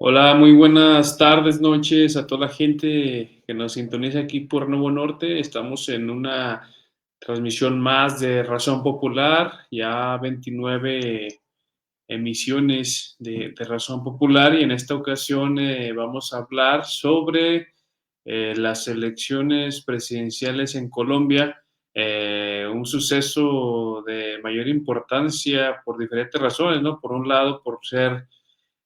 Hola, muy buenas tardes, noches a toda la gente que nos sintoniza aquí por Nuevo Norte. Estamos en una transmisión más de Razón Popular, ya 29 emisiones de Razón Popular y en esta ocasión vamos a hablar sobre las elecciones presidenciales en Colombia, un suceso de mayor importancia por diferentes razones, ¿no? Por un lado, por ser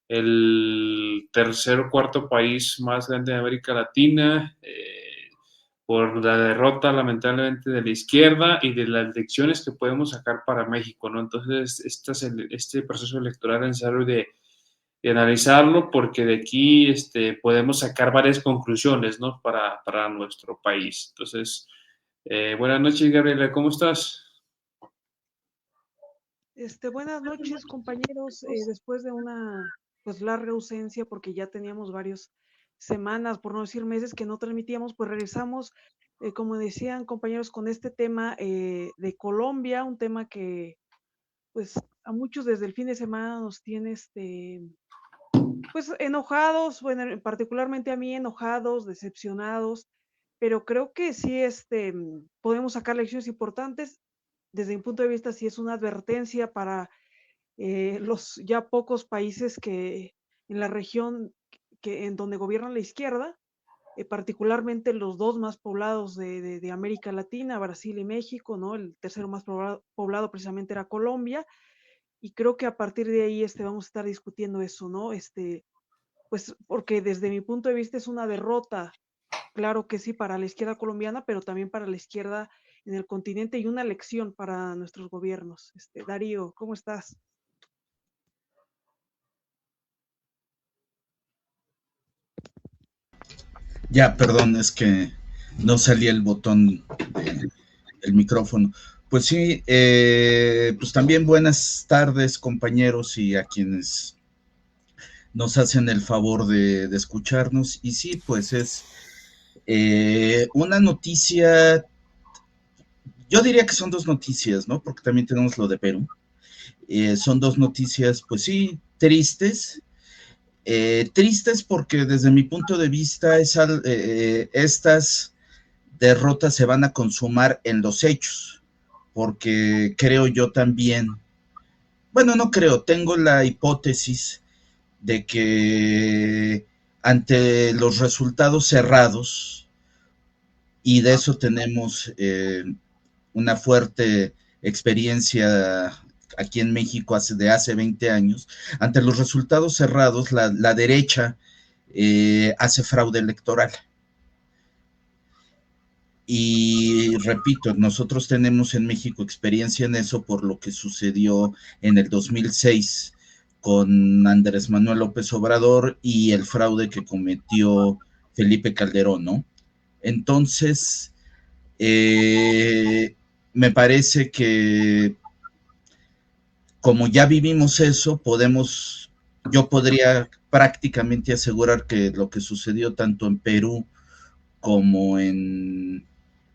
el tercer o cuarto país más grande de América Latina, por la derrota lamentablemente de la izquierda y de las lecciones que podemos sacar para México, ¿no? Entonces, este proceso electoral es necesario de analizarlo porque de aquí podemos sacar varias conclusiones, ¿no? Para nuestro país. Entonces, buenas noches, Gabriela, ¿cómo estás? Buenas noches, compañeros. Después de una pues larga ausencia, porque ya teníamos varias semanas, por no decir meses, que no transmitíamos, pues regresamos, como decían compañeros, con este tema de Colombia, un tema que pues a muchos desde el fin de semana nos tiene pues enojados, bueno, particularmente a mí enojados, decepcionados, pero creo que sí podemos sacar lecciones importantes. Desde mi punto de vista, sí es una advertencia para los ya pocos países que en la región en donde gobierna la izquierda, particularmente los dos más poblados de América Latina, Brasil y México, ¿no? El tercero más poblado precisamente era Colombia, y creo que a partir de ahí vamos a estar discutiendo eso, ¿no? Pues porque desde mi punto de vista es una derrota, claro que sí, para la izquierda colombiana, pero también para la izquierda en el continente y una lección para nuestros gobiernos. Darío, ¿cómo estás? Ya, perdón, es que no salía el botón del micrófono. Pues sí, pues también buenas tardes, compañeros, y a quienes nos hacen el favor de escucharnos. Y sí, pues es una noticia, yo diría que son dos noticias, ¿no? Porque también tenemos lo de Perú. Son dos noticias, pues sí, tristes. Tristes porque desde mi punto de vista estas derrotas se van a consumar en los hechos, porque creo yo también, bueno, no creo, tengo la hipótesis de que ante los resultados cerrados, y de eso tenemos una fuerte experiencia aquí en México de hace 20 años, ante los resultados cerrados, la derecha hace fraude electoral. Y repito, nosotros tenemos en México experiencia en eso por lo que sucedió en el 2006 con Andrés Manuel López Obrador y el fraude que cometió Felipe Calderón, ¿no? Entonces, me parece que como ya vivimos eso, yo podría prácticamente asegurar que lo que sucedió tanto en Perú como en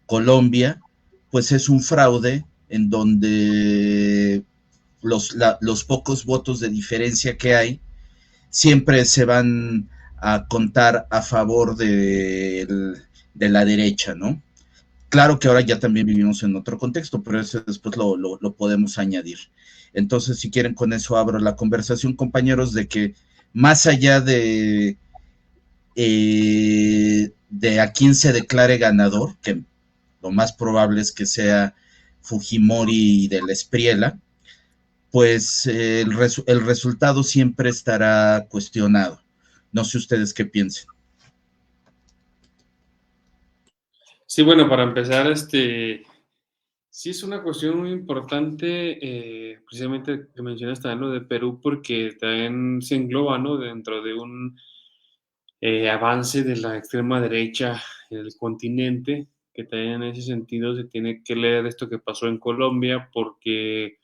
Colombia, pues es un fraude en donde los pocos votos de diferencia que hay siempre se van a contar a favor de la derecha, ¿no? Claro que ahora ya también vivimos en otro contexto, pero eso después lo podemos añadir. Entonces, si quieren, con eso abro la conversación, compañeros, de que más allá de a quién se declare ganador, que lo más probable es que sea Fujimori de la Espriela, pues el resultado siempre estará cuestionado. No sé ustedes qué piensen. Sí, bueno, para empezar, sí es una cuestión muy importante, precisamente que mencionas también lo de Perú, porque también se engloba, ¿no? Dentro de un avance de la extrema derecha en el continente, que también en ese sentido se tiene que leer esto que pasó en Colombia, porque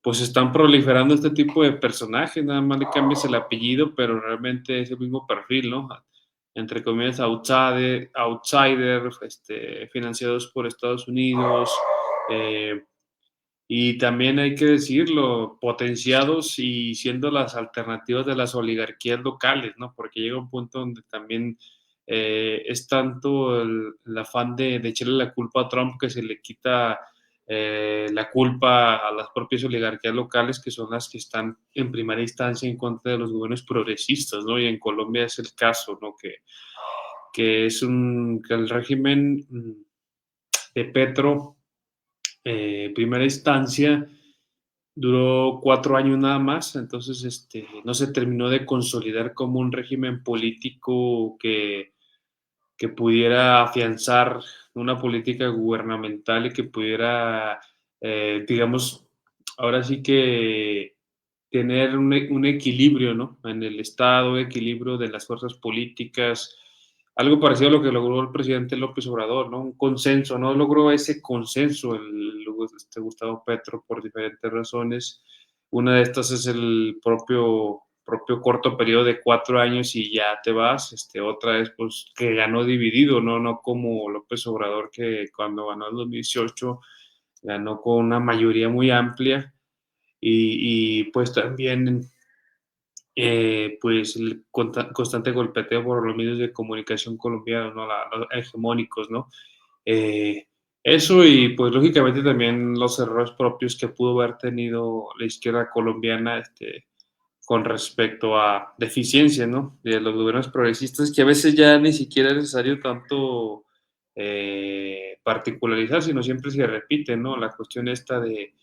pues están proliferando este tipo de personajes, nada más le cambias el apellido, pero realmente es el mismo perfil, ¿no? Entre comillas, outsider, financiados por Estados Unidos, eh, y también hay que decirlo, potenciados y siendo las alternativas de las oligarquías locales, ¿no? Porque llega un punto donde también es tanto el afán de echarle la culpa a Trump que se le quita la culpa a las propias oligarquías locales, que son las que están en primera instancia en contra de los gobiernos progresistas, ¿no? Y en Colombia es el caso, ¿no? Que es que el régimen de Petro, primera instancia, duró 4 años nada más, entonces no se terminó de consolidar como un régimen político que pudiera afianzar una política gubernamental y que pudiera, digamos, ahora sí que tener un equilibrio, ¿no? En el Estado, un equilibrio de las fuerzas políticas, algo parecido a lo que logró el presidente López Obrador, ¿no? Un consenso, no logró ese consenso Gustavo Petro por diferentes razones. Una de estas es el propio corto periodo de 4 años y ya te vas. Otra es pues que ganó dividido, ¿no? No como López Obrador, que cuando ganó el 2018 ganó con una mayoría muy amplia y pues también pues el constante golpeteo por los medios de comunicación colombianos, ¿no? Los hegemónicos, ¿no? Eh, Eso y pues lógicamente también los errores propios que pudo haber tenido la izquierda colombiana con respecto a deficiencias, ¿no? De los gobiernos progresistas, que a veces ya ni siquiera es necesario tanto particularizar, sino siempre se repite, ¿no? La cuestión esta de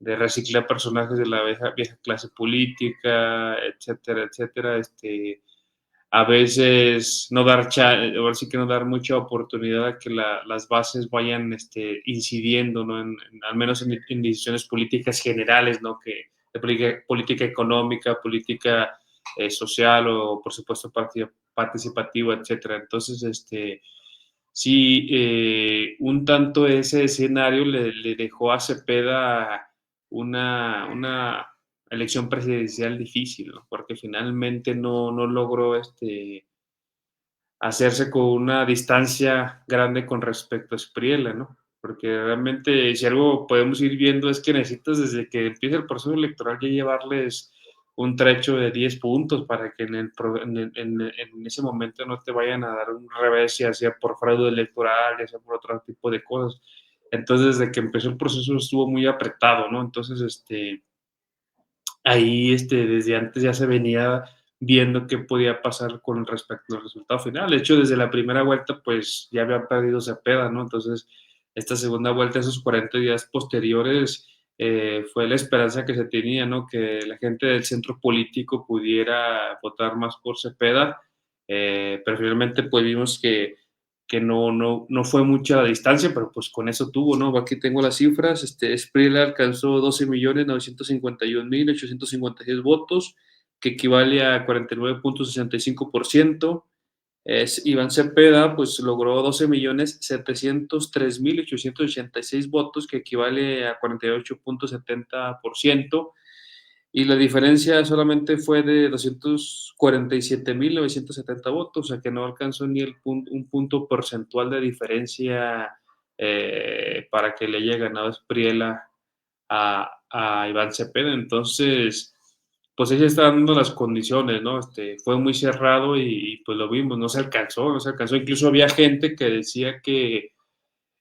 reciclar personajes de la vieja clase política, etcétera, etcétera, a veces no dar, ahora sí que no dar mucha oportunidad a que las bases vayan incidiendo, ¿no? Al menos en decisiones políticas generales, ¿no? Que de política económica, política social o, por supuesto, participativa, etcétera. Entonces, sí, un tanto ese escenario le dejó a Cepeda una elección presidencial difícil, ¿no? Porque finalmente no logró hacerse con una distancia grande con respecto a Espriella, ¿no? Porque realmente si algo podemos ir viendo es que necesitas desde que empieza el proceso electoral ya llevarles un trecho de 10 puntos para que en ese momento no te vayan a dar un revés, ya sea por fraude electoral, ya sea por otro tipo de cosas. Entonces, desde que empezó el proceso estuvo muy apretado, ¿no? Entonces, ahí desde antes ya se venía viendo qué podía pasar con respecto al resultado final. De hecho, desde la primera vuelta, pues ya había perdido Cepeda, ¿no? Entonces, esta segunda vuelta, esos 40 días posteriores, fue la esperanza que se tenía, ¿no? Que la gente del centro político pudiera votar más por Cepeda, pero finalmente pues vimos que no fue mucha distancia, pero pues con eso tuvo, ¿no? Aquí tengo las cifras, Springer alcanzó 12.951.856 votos, que equivale a 49.65%. Iván Cepeda, pues logró 12.703.886 votos, que equivale a 48.70%. Y la diferencia solamente fue de 247.970 votos, o sea que no alcanzó ni un punto porcentual de diferencia para que le haya ganado Espriella a Iván Cepeda. Entonces, pues ella está dando las condiciones, ¿no? Fue muy cerrado y pues lo vimos, no se alcanzó. Incluso había gente que decía que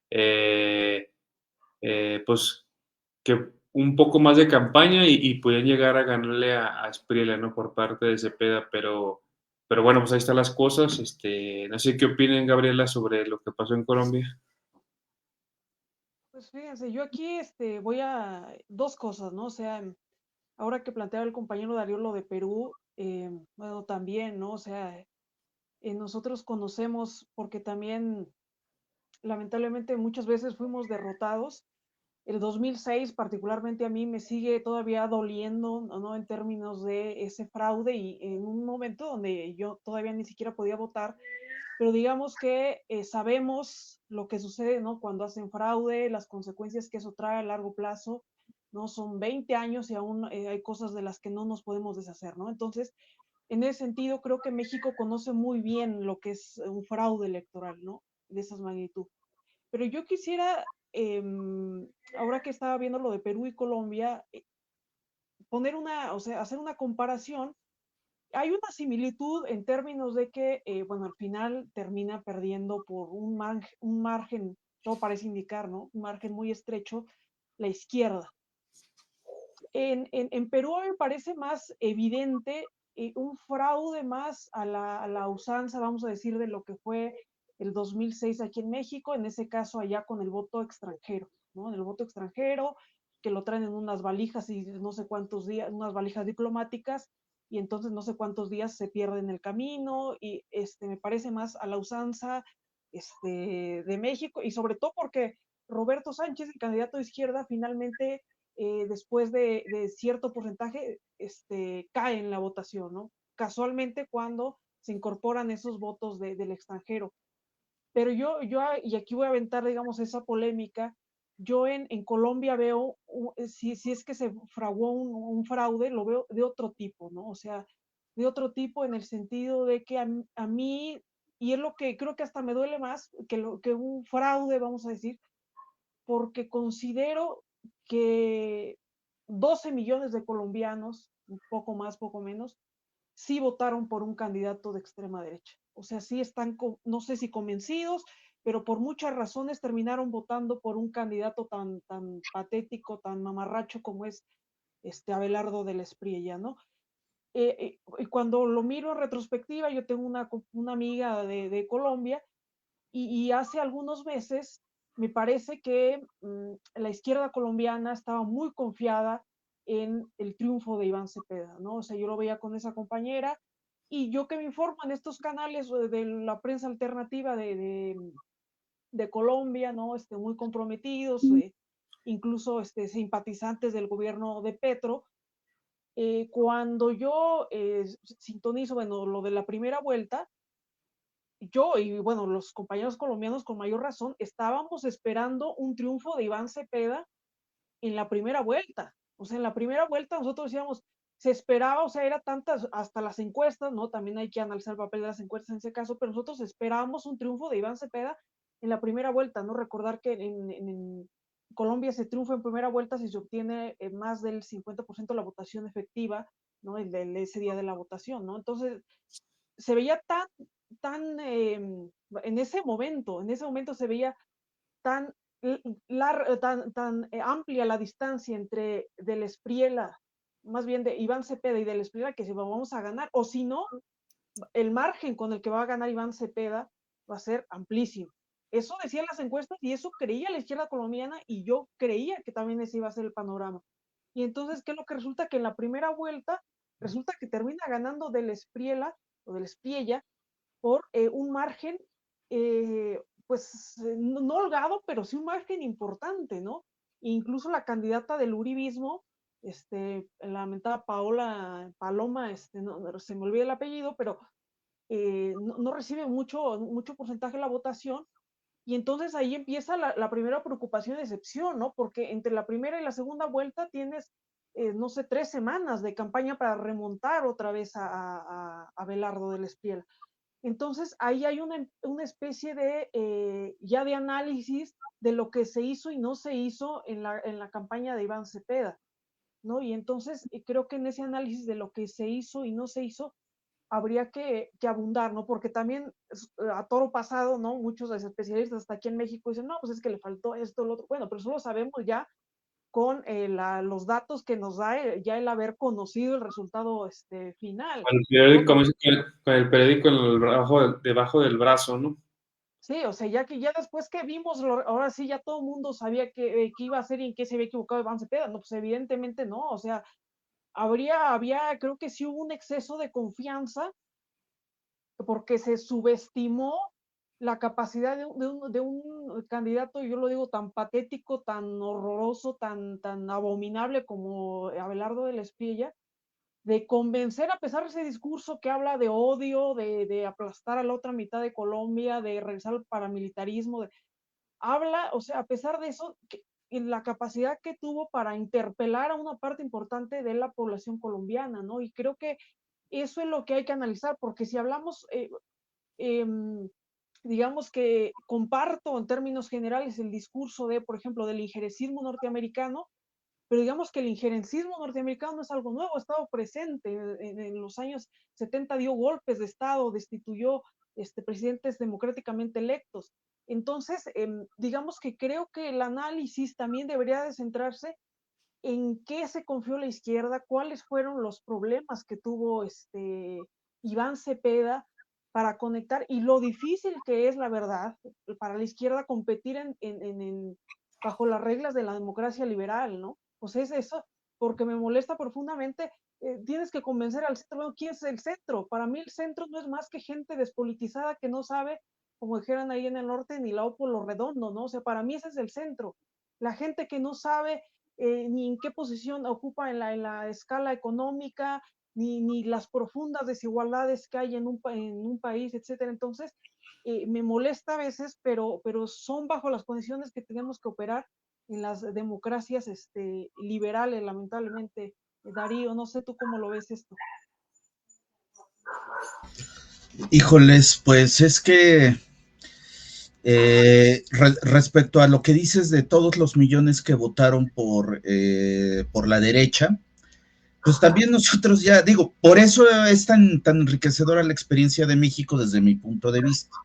eh, pues que un poco más de campaña y podían llegar a ganarle a Espriella, ¿no? Por parte de Cepeda, pero bueno, pues ahí están las cosas. No sé qué opinen, Gabriela, sobre lo que pasó en Colombia. Pues fíjense, yo aquí voy a dos cosas, ¿no? O sea, ahora que planteaba el compañero Darío lo de Perú, bueno, también, ¿no? O sea, nosotros conocemos, porque también lamentablemente muchas veces fuimos derrotados. El 2006 particularmente a mí me sigue todavía doliendo, ¿no? En términos de ese fraude y en un momento donde yo todavía ni siquiera podía votar, pero digamos que sabemos lo que sucede, ¿no? Cuando hacen fraude, las consecuencias que eso trae a largo plazo, ¿no? Son 20 años y aún hay cosas de las que no nos podemos deshacer, ¿no? Entonces, en ese sentido, creo que México conoce muy bien lo que es un fraude electoral, ¿no? De esas magnitud. Pero yo quisiera ahora que estaba viendo lo de Perú y Colombia, hacer una comparación. Hay una similitud en términos de que, bueno, al final termina perdiendo por un margen, todo parece indicar, ¿no? Un margen muy estrecho, la izquierda. En Perú me parece más evidente un fraude más a la usanza, vamos a decir, de lo que fue el 2006 aquí en México, en ese caso allá con el voto extranjero, ¿no? El voto extranjero, que lo traen en unas valijas y no sé cuántos días, unas valijas diplomáticas, y entonces no sé cuántos días se pierden el camino, y me parece más a la usanza de México, y sobre todo porque Roberto Sánchez, el candidato de izquierda, finalmente después de cierto porcentaje, cae en la votación, ¿no? Casualmente cuando se incorporan esos votos del extranjero. Pero y aquí voy a aventar, digamos, esa polémica, yo en Colombia veo, si es que se fraguó un fraude, lo veo de otro tipo, ¿no? O sea, de otro tipo en el sentido de que a mí, y es lo que creo que hasta me duele más que un fraude, vamos a decir, porque considero que 12 millones de colombianos, un poco más, poco menos, sí votaron por un candidato de extrema derecha. O sea, sí están, no sé si convencidos, pero por muchas razones terminaron votando por un candidato tan patético, tan mamarracho como es Abelardo de la Espriella, ¿no? Y cuando lo miro en retrospectiva, yo tengo una amiga de Colombia y hace algunos meses me parece que la izquierda colombiana estaba muy confiada en el triunfo de Iván Cepeda, ¿no? O sea, yo lo veía con esa compañera y yo que me informo en estos canales de la prensa alternativa de Colombia, ¿no? Muy comprometidos, incluso simpatizantes del gobierno de Petro. Cuando yo sintonizo, bueno, lo de la primera vuelta, yo y bueno, los compañeros colombianos con mayor razón, estábamos esperando un triunfo de Iván Cepeda en la primera vuelta. O sea, en la primera vuelta nosotros decíamos, se esperaba, o sea, era tantas, hasta las encuestas, ¿no? También hay que analizar el papel de las encuestas en ese caso, pero nosotros esperábamos un triunfo de Iván Cepeda en la primera vuelta, ¿no? Recordar que en Colombia se triunfa en primera vuelta si se obtiene más del 50% de la votación efectiva, ¿no? Ese día de la votación, ¿no? Entonces, se veía en ese momento se veía tan, tan amplia la distancia entre Del Espriella, más bien de Iván Cepeda y Del Espriella, que si vamos a ganar, o si no, el margen con el que va a ganar Iván Cepeda va a ser amplísimo. Eso decían las encuestas y eso creía la izquierda colombiana y yo creía que también ese iba a ser el panorama. Y entonces, ¿qué es lo que resulta? Que en la primera vuelta resulta que termina ganando Del Espriella o Del Espriella por un margen, pues no holgado, pero sí un margen importante, ¿no? E incluso la candidata del uribismo, la lamentada Paloma, no, se me olvida el apellido, pero no recibe mucho porcentaje de la votación. Y entonces ahí empieza la primera preocupación y decepción, ¿no? Porque entre la primera y la segunda vuelta tienes, no sé, 3 semanas de campaña para remontar otra vez a Belardo de la Espriella. Entonces, ahí hay una especie de, ya de análisis de lo que se hizo y no se hizo en la campaña de Iván Cepeda, ¿no? Y entonces creo que en ese análisis de lo que se hizo y no se hizo, habría que abundar, ¿no? Porque también a toro pasado, ¿no? Muchos especialistas hasta aquí en México dicen, no, pues es que le faltó esto, lo otro. Bueno, pero eso lo sabemos ya con los datos que nos da ya el haber conocido el resultado final. Con el periódico, ¿No? con el periódico debajo del brazo, ¿no? Sí, o sea, ya después que vimos, ahora sí ya todo el mundo sabía que iba a ser y en qué se había equivocado Iván Cepeda. No, pues evidentemente no, o sea, creo que sí hubo un exceso de confianza porque se subestimó la capacidad de un candidato, yo lo digo, tan patético, tan horroroso, tan abominable como Abelardo de la Espriella, de convencer a pesar de ese discurso que habla de odio, de aplastar a la otra mitad de Colombia, de regresar al paramilitarismo, habla, o sea, a pesar de eso, en la capacidad que tuvo para interpelar a una parte importante de la población colombiana, ¿no? Y creo que eso es lo que hay que analizar, porque si hablamos, eh, digamos que comparto en términos generales el discurso de, por ejemplo, del injerencismo norteamericano, pero digamos que el injerencismo norteamericano no es algo nuevo, ha estado presente. En los años 70 dio golpes de Estado, destituyó presidentes democráticamente electos. Entonces, digamos que creo que el análisis también debería de centrarse en qué se confió la izquierda, cuáles fueron los problemas que tuvo Iván Cepeda para conectar, y lo difícil que es, la verdad, para la izquierda competir bajo las reglas de la democracia liberal, ¿no? Pues es eso, porque me molesta profundamente. Tienes que convencer al centro. Bueno, ¿quién es el centro? Para mí el centro no es más que gente despolitizada que no sabe, como dijeran ahí en el norte, ni la O por lo redondo, ¿no? O sea, para mí ese es el centro. La gente que no sabe ni en qué posición ocupa en la escala económica, ni las profundas desigualdades que hay en un país, etcétera. Entonces, me molesta a veces, pero son bajo las condiciones que tenemos que operar en las democracias liberales, lamentablemente. Darío, no sé tú cómo lo ves esto. Híjoles, pues es que respecto a lo que dices de todos los millones que votaron por la derecha, pues también nosotros ya, digo, por eso es tan enriquecedora la experiencia de México desde mi punto de vista.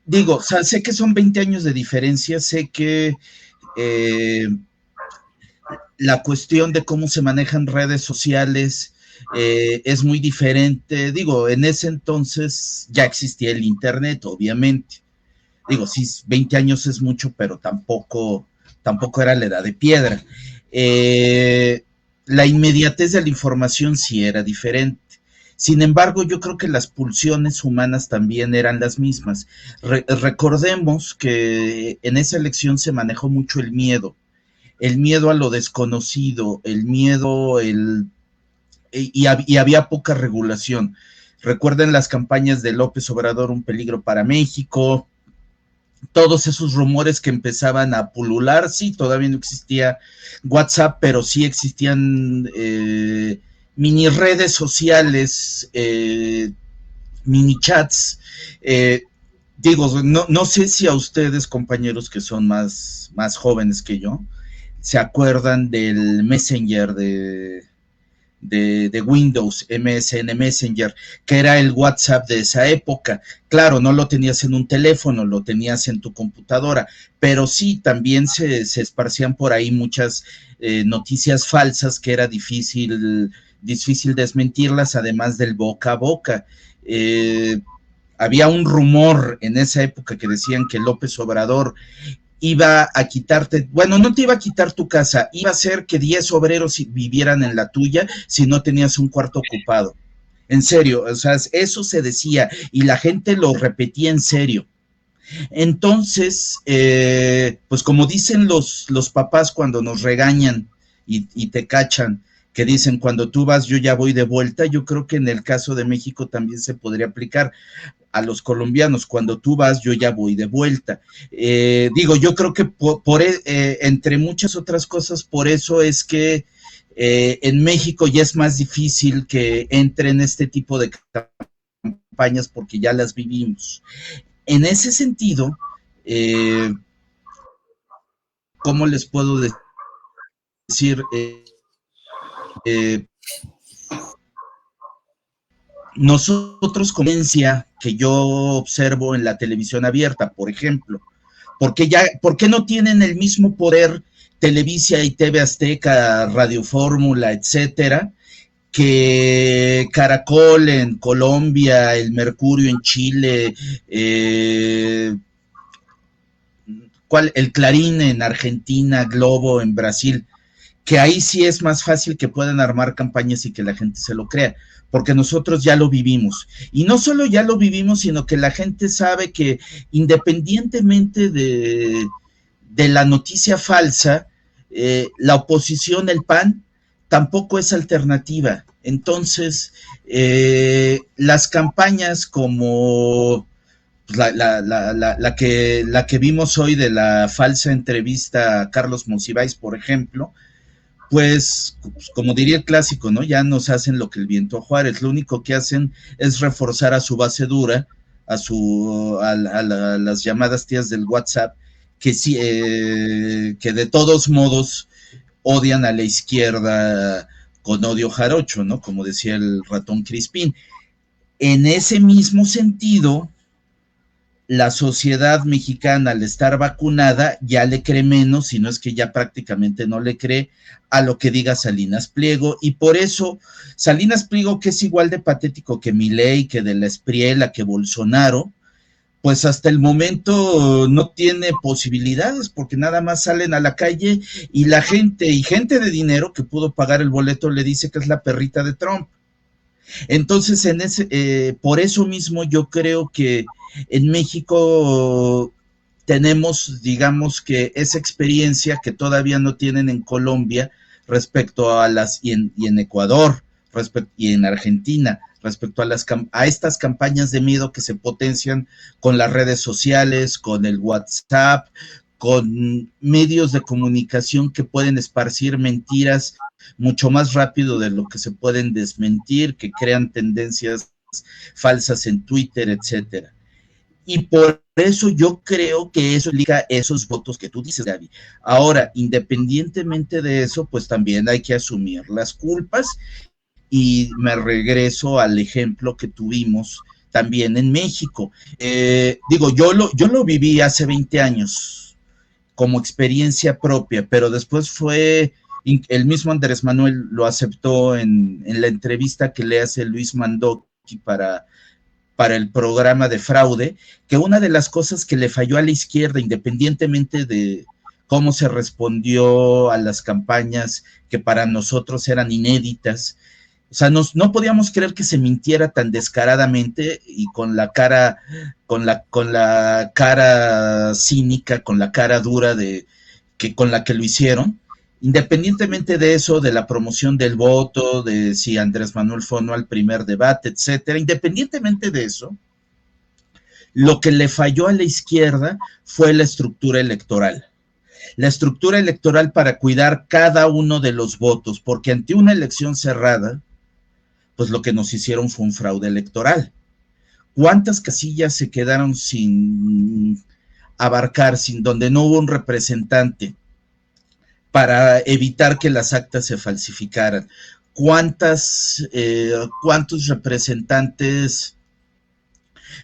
Digo, o sea, sé que son 20 años de diferencia, sé que la cuestión de cómo se manejan redes sociales es muy diferente. Digo, en ese entonces ya existía el internet, obviamente. Digo, sí, 20 años es mucho, pero tampoco era la edad de piedra. La inmediatez de la información sí era diferente. Sin embargo, yo creo que las pulsiones humanas también eran las mismas. Recordemos que en esa elección se manejó mucho el miedo a lo desconocido, el miedo, y había poca regulación. Recuerden las campañas de López Obrador, un peligro para México, todos esos rumores que empezaban a pulular. Sí, todavía no existía WhatsApp, pero sí existían mini redes sociales, mini chats. Digo, no sé si a ustedes, compañeros que son más jóvenes que yo, se acuerdan del Messenger de Windows, MSN Messenger, que era el WhatsApp de esa época. Claro, no lo tenías en un teléfono, lo tenías en tu computadora, pero sí, también se esparcían por ahí muchas noticias falsas que era difícil desmentirlas, además del boca a boca. Había un rumor en esa época que decían que López Obrador iba a quitarte, bueno, no te iba a quitar tu casa, iba a hacer que 10 obreros vivieran en la tuya si no tenías un cuarto ocupado. En serio, o sea, eso se decía y la gente lo repetía en serio. Entonces, pues como dicen los papás cuando nos regañan y te cachan, que dicen cuando tú vas yo ya voy de vuelta, yo creo que en el caso de México también se podría aplicar a los colombianos, cuando tú vas yo ya voy de vuelta. Digo, yo creo que entre muchas otras cosas, por eso es que en México ya es más difícil que entren este tipo de campañas porque ya las vivimos. En ese sentido, ¿cómo les puedo decir? Nosotros, con la que yo observo en la televisión abierta, por ejemplo, ¿por qué no tienen el mismo poder Televisa y TV Azteca, Radio Fórmula, etcétera, que Caracol en Colombia, el Mercurio en Chile, el Clarín en Argentina, Globo en Brasil? Que ahí sí es más fácil que puedan armar campañas y que la gente se lo crea, porque nosotros ya lo vivimos. Y no solo ya lo vivimos, sino que la gente sabe que independientemente de la noticia falsa, la oposición, el PAN, tampoco es alternativa. Entonces, las campañas como la que vimos hoy de la falsa entrevista a Carlos Monsiváis, por ejemplo, pues, como diría el clásico, ¿no? Ya nos hacen lo que el viento a Juárez, lo único que hacen es reforzar a su base dura, a las llamadas tías del WhatsApp, que sí, que de todos modos odian a la izquierda con odio jarocho, ¿no? Como decía el ratón Crispín. En ese mismo sentido, la sociedad mexicana, al estar vacunada, ya le cree menos, si no es que ya prácticamente no le cree a lo que diga Salinas Pliego, y por eso Salinas Pliego, que es igual de patético que Milei, que de la Espriella, que Bolsonaro, pues hasta el momento no tiene posibilidades, porque nada más salen a la calle y la gente, y gente de dinero que pudo pagar el boleto, le dice que es la perrita de Trump. Entonces, por eso mismo yo creo que en México tenemos, digamos que esa experiencia que todavía no tienen en Colombia respecto a y en Ecuador y en Argentina, respecto a estas campañas de miedo que se potencian con las redes sociales, con el WhatsApp, con medios de comunicación que pueden esparcir mentiras mucho más rápido de lo que se pueden desmentir, que crean tendencias falsas en Twitter, etcétera. Y por eso yo creo que eso explica esos votos que tú dices, Gaby. Ahora, independientemente de eso, pues también hay que asumir las culpas, y me regreso al ejemplo que tuvimos también en México. Yo lo viví hace 20 años como experiencia propia, pero después fue, el mismo Andrés Manuel lo aceptó en la entrevista que le hace Luis Mandoki para el programa de Fraude, que una de las cosas que le falló a la izquierda, independientemente de cómo se respondió a las campañas que para nosotros eran inéditas, o sea, no podíamos creer que se mintiera tan descaradamente y con la cara cínica, con la cara dura con la que lo hicieron. Independientemente de eso, de la promoción del voto, de si Andrés Manuel fue o no al primer debate, etcétera, independientemente de eso, lo que le falló a la izquierda fue la estructura electoral. La estructura electoral para cuidar cada uno de los votos, porque ante una elección cerrada, pues lo que nos hicieron fue un fraude electoral. ¿Cuántas casillas se quedaron sin abarcar, donde no hubo un representante para evitar que las actas se falsificaran? ¿Cuántos representantes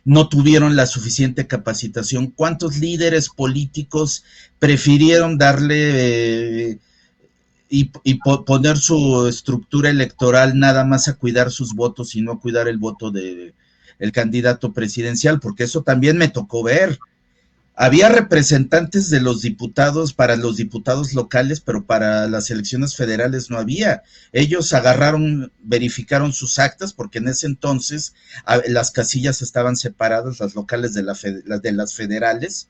no tuvieron la suficiente capacitación? ¿Cuántos líderes políticos prefirieron darle poner su estructura electoral nada más a cuidar sus votos y no a cuidar el voto del candidato presidencial? Porque eso también me tocó ver. Había representantes de los diputados para los diputados locales, pero para las elecciones federales no había. Ellos verificaron sus actas, porque en ese entonces las casillas estaban separadas, las locales de las federales,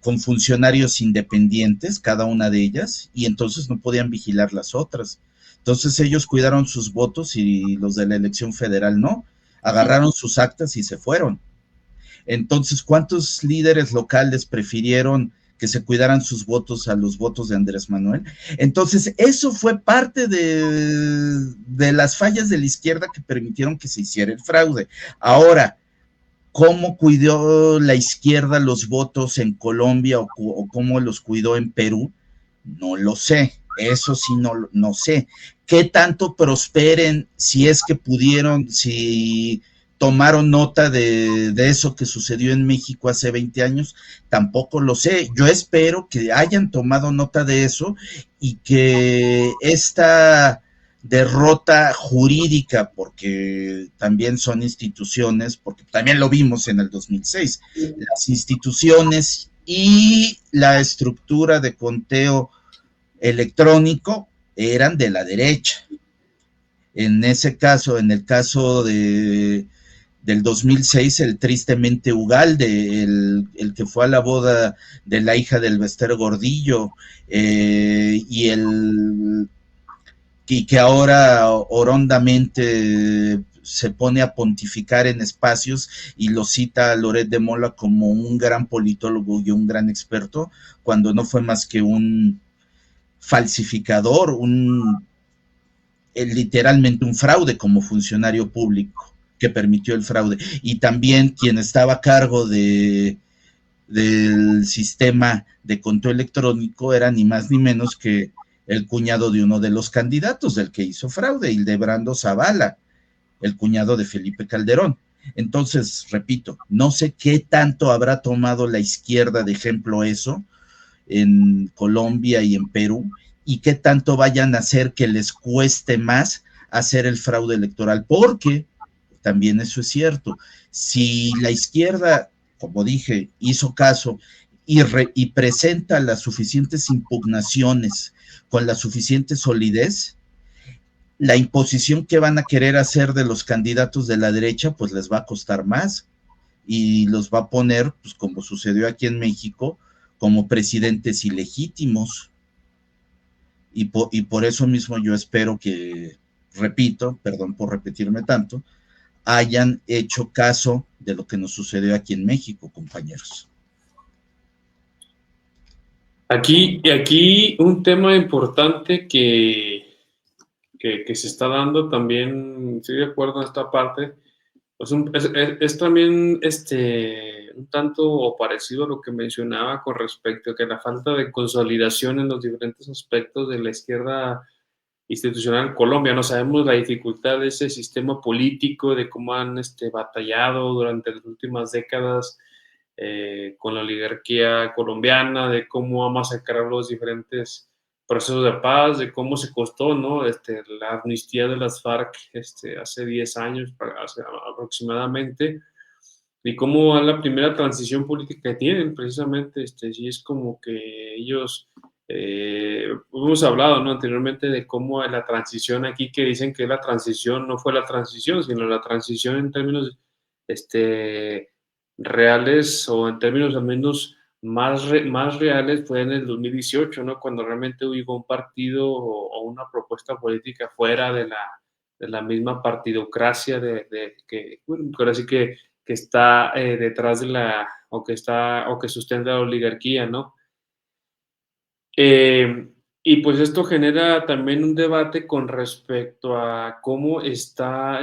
con funcionarios independientes, cada una de ellas, y entonces no podían vigilar las otras. Entonces ellos cuidaron sus votos y los de la elección federal no. Agarraron sus actas y se fueron. Entonces, ¿cuántos líderes locales prefirieron que se cuidaran sus votos a los votos de Andrés Manuel? Entonces, eso fue parte de las fallas de la izquierda que permitieron que se hiciera el fraude. Ahora, ¿cómo cuidó la izquierda los votos en Colombia o cómo los cuidó en Perú? No lo sé, eso sí no sé. ¿Qué tanto prosperen, si es que pudieron, si tomaron nota de eso que sucedió en México hace 20 años? Tampoco lo sé. Yo espero que hayan tomado nota de eso y que esta derrota jurídica, porque también son instituciones, porque también lo vimos en el 2006, las instituciones y la estructura de conteo electrónico eran de la derecha. En ese caso, en el caso del 2006, el tristemente Ugalde, el que fue a la boda de la hija del Bester Gordillo, y que ahora horondamente se pone a pontificar en espacios y lo cita a Loret de Mola como un gran politólogo y un gran experto, cuando no fue más que un falsificador, literalmente un fraude como funcionario público que permitió el fraude. Y también quien estaba a cargo del sistema de conteo electrónico era ni más ni menos que el cuñado de uno de los candidatos del que hizo fraude, Hildebrando Zavala, el cuñado de Felipe Calderón. Entonces, repito, no sé qué tanto habrá tomado la izquierda de ejemplo eso en Colombia y en Perú, y qué tanto vayan a hacer que les cueste más hacer el fraude electoral, porque también eso es cierto. Si la izquierda, como dije, hizo caso y presenta las suficientes impugnaciones con la suficiente solidez, la imposición que van a querer hacer de los candidatos de la derecha, pues les va a costar más y los va a poner, pues como sucedió aquí en México, como presidentes ilegítimos. Y por eso mismo yo espero que, repito, perdón por repetirme tanto, hayan hecho caso de lo que nos sucedió aquí en México, compañeros. Aquí un tema importante que se está dando también, estoy de acuerdo en esta parte, pues es también un tanto parecido a lo que mencionaba con respecto a que la falta de consolidación en los diferentes aspectos de la izquierda institucional en Colombia. No sabemos la dificultad de ese sistema político, de cómo han batallado durante las últimas décadas con la oligarquía colombiana, de cómo ha masacrado los diferentes procesos de paz, de cómo se costó, ¿no? La amnistía de las FARC hace 10 años aproximadamente, y cómo es la primera transición política que tienen, precisamente, sí es como que ellos, hemos hablado, ¿no?, anteriormente de cómo la transición aquí, que dicen que la transición no fue la transición, sino la transición en términos, reales, o en términos al menos más reales, fue en el 2018, ¿no?, cuando realmente hubo un partido o una propuesta política fuera de la misma partidocracia que, bueno, ahora sí que está detrás de o que sustenta la oligarquía, ¿no? Y pues esto genera también un debate con respecto a cómo está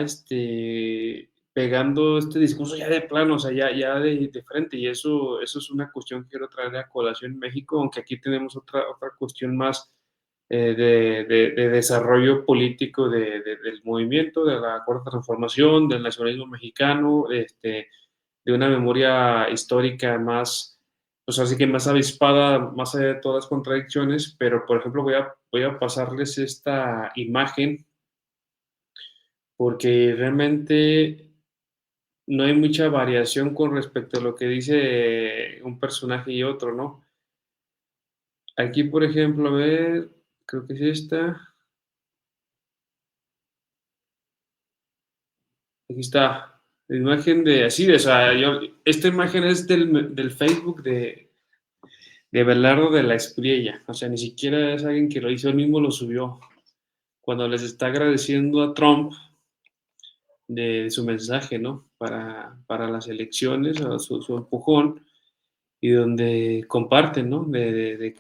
pegando este discurso ya de plano, o sea, ya de frente, y eso es una cuestión que quiero traer a colación en México, aunque aquí tenemos otra cuestión más de desarrollo político del movimiento, de la Cuarta Transformación, del nacionalismo mexicano, de una memoria histórica más, pues así que más avispada, más allá de todas las contradicciones. Pero, por ejemplo, voy a pasarles esta imagen, porque realmente no hay mucha variación con respecto a lo que dice un personaje y otro, ¿no? Aquí, por ejemplo, a ver, creo que es esta. Aquí está, la imagen o sea, esta imagen es del Facebook de Belardo de la Espriella, o sea, ni siquiera es alguien que lo hizo, él mismo lo subió, cuando les está agradeciendo a Trump de su mensaje, ¿no?, para las elecciones, a su empujón, y donde comparten, ¿no?, de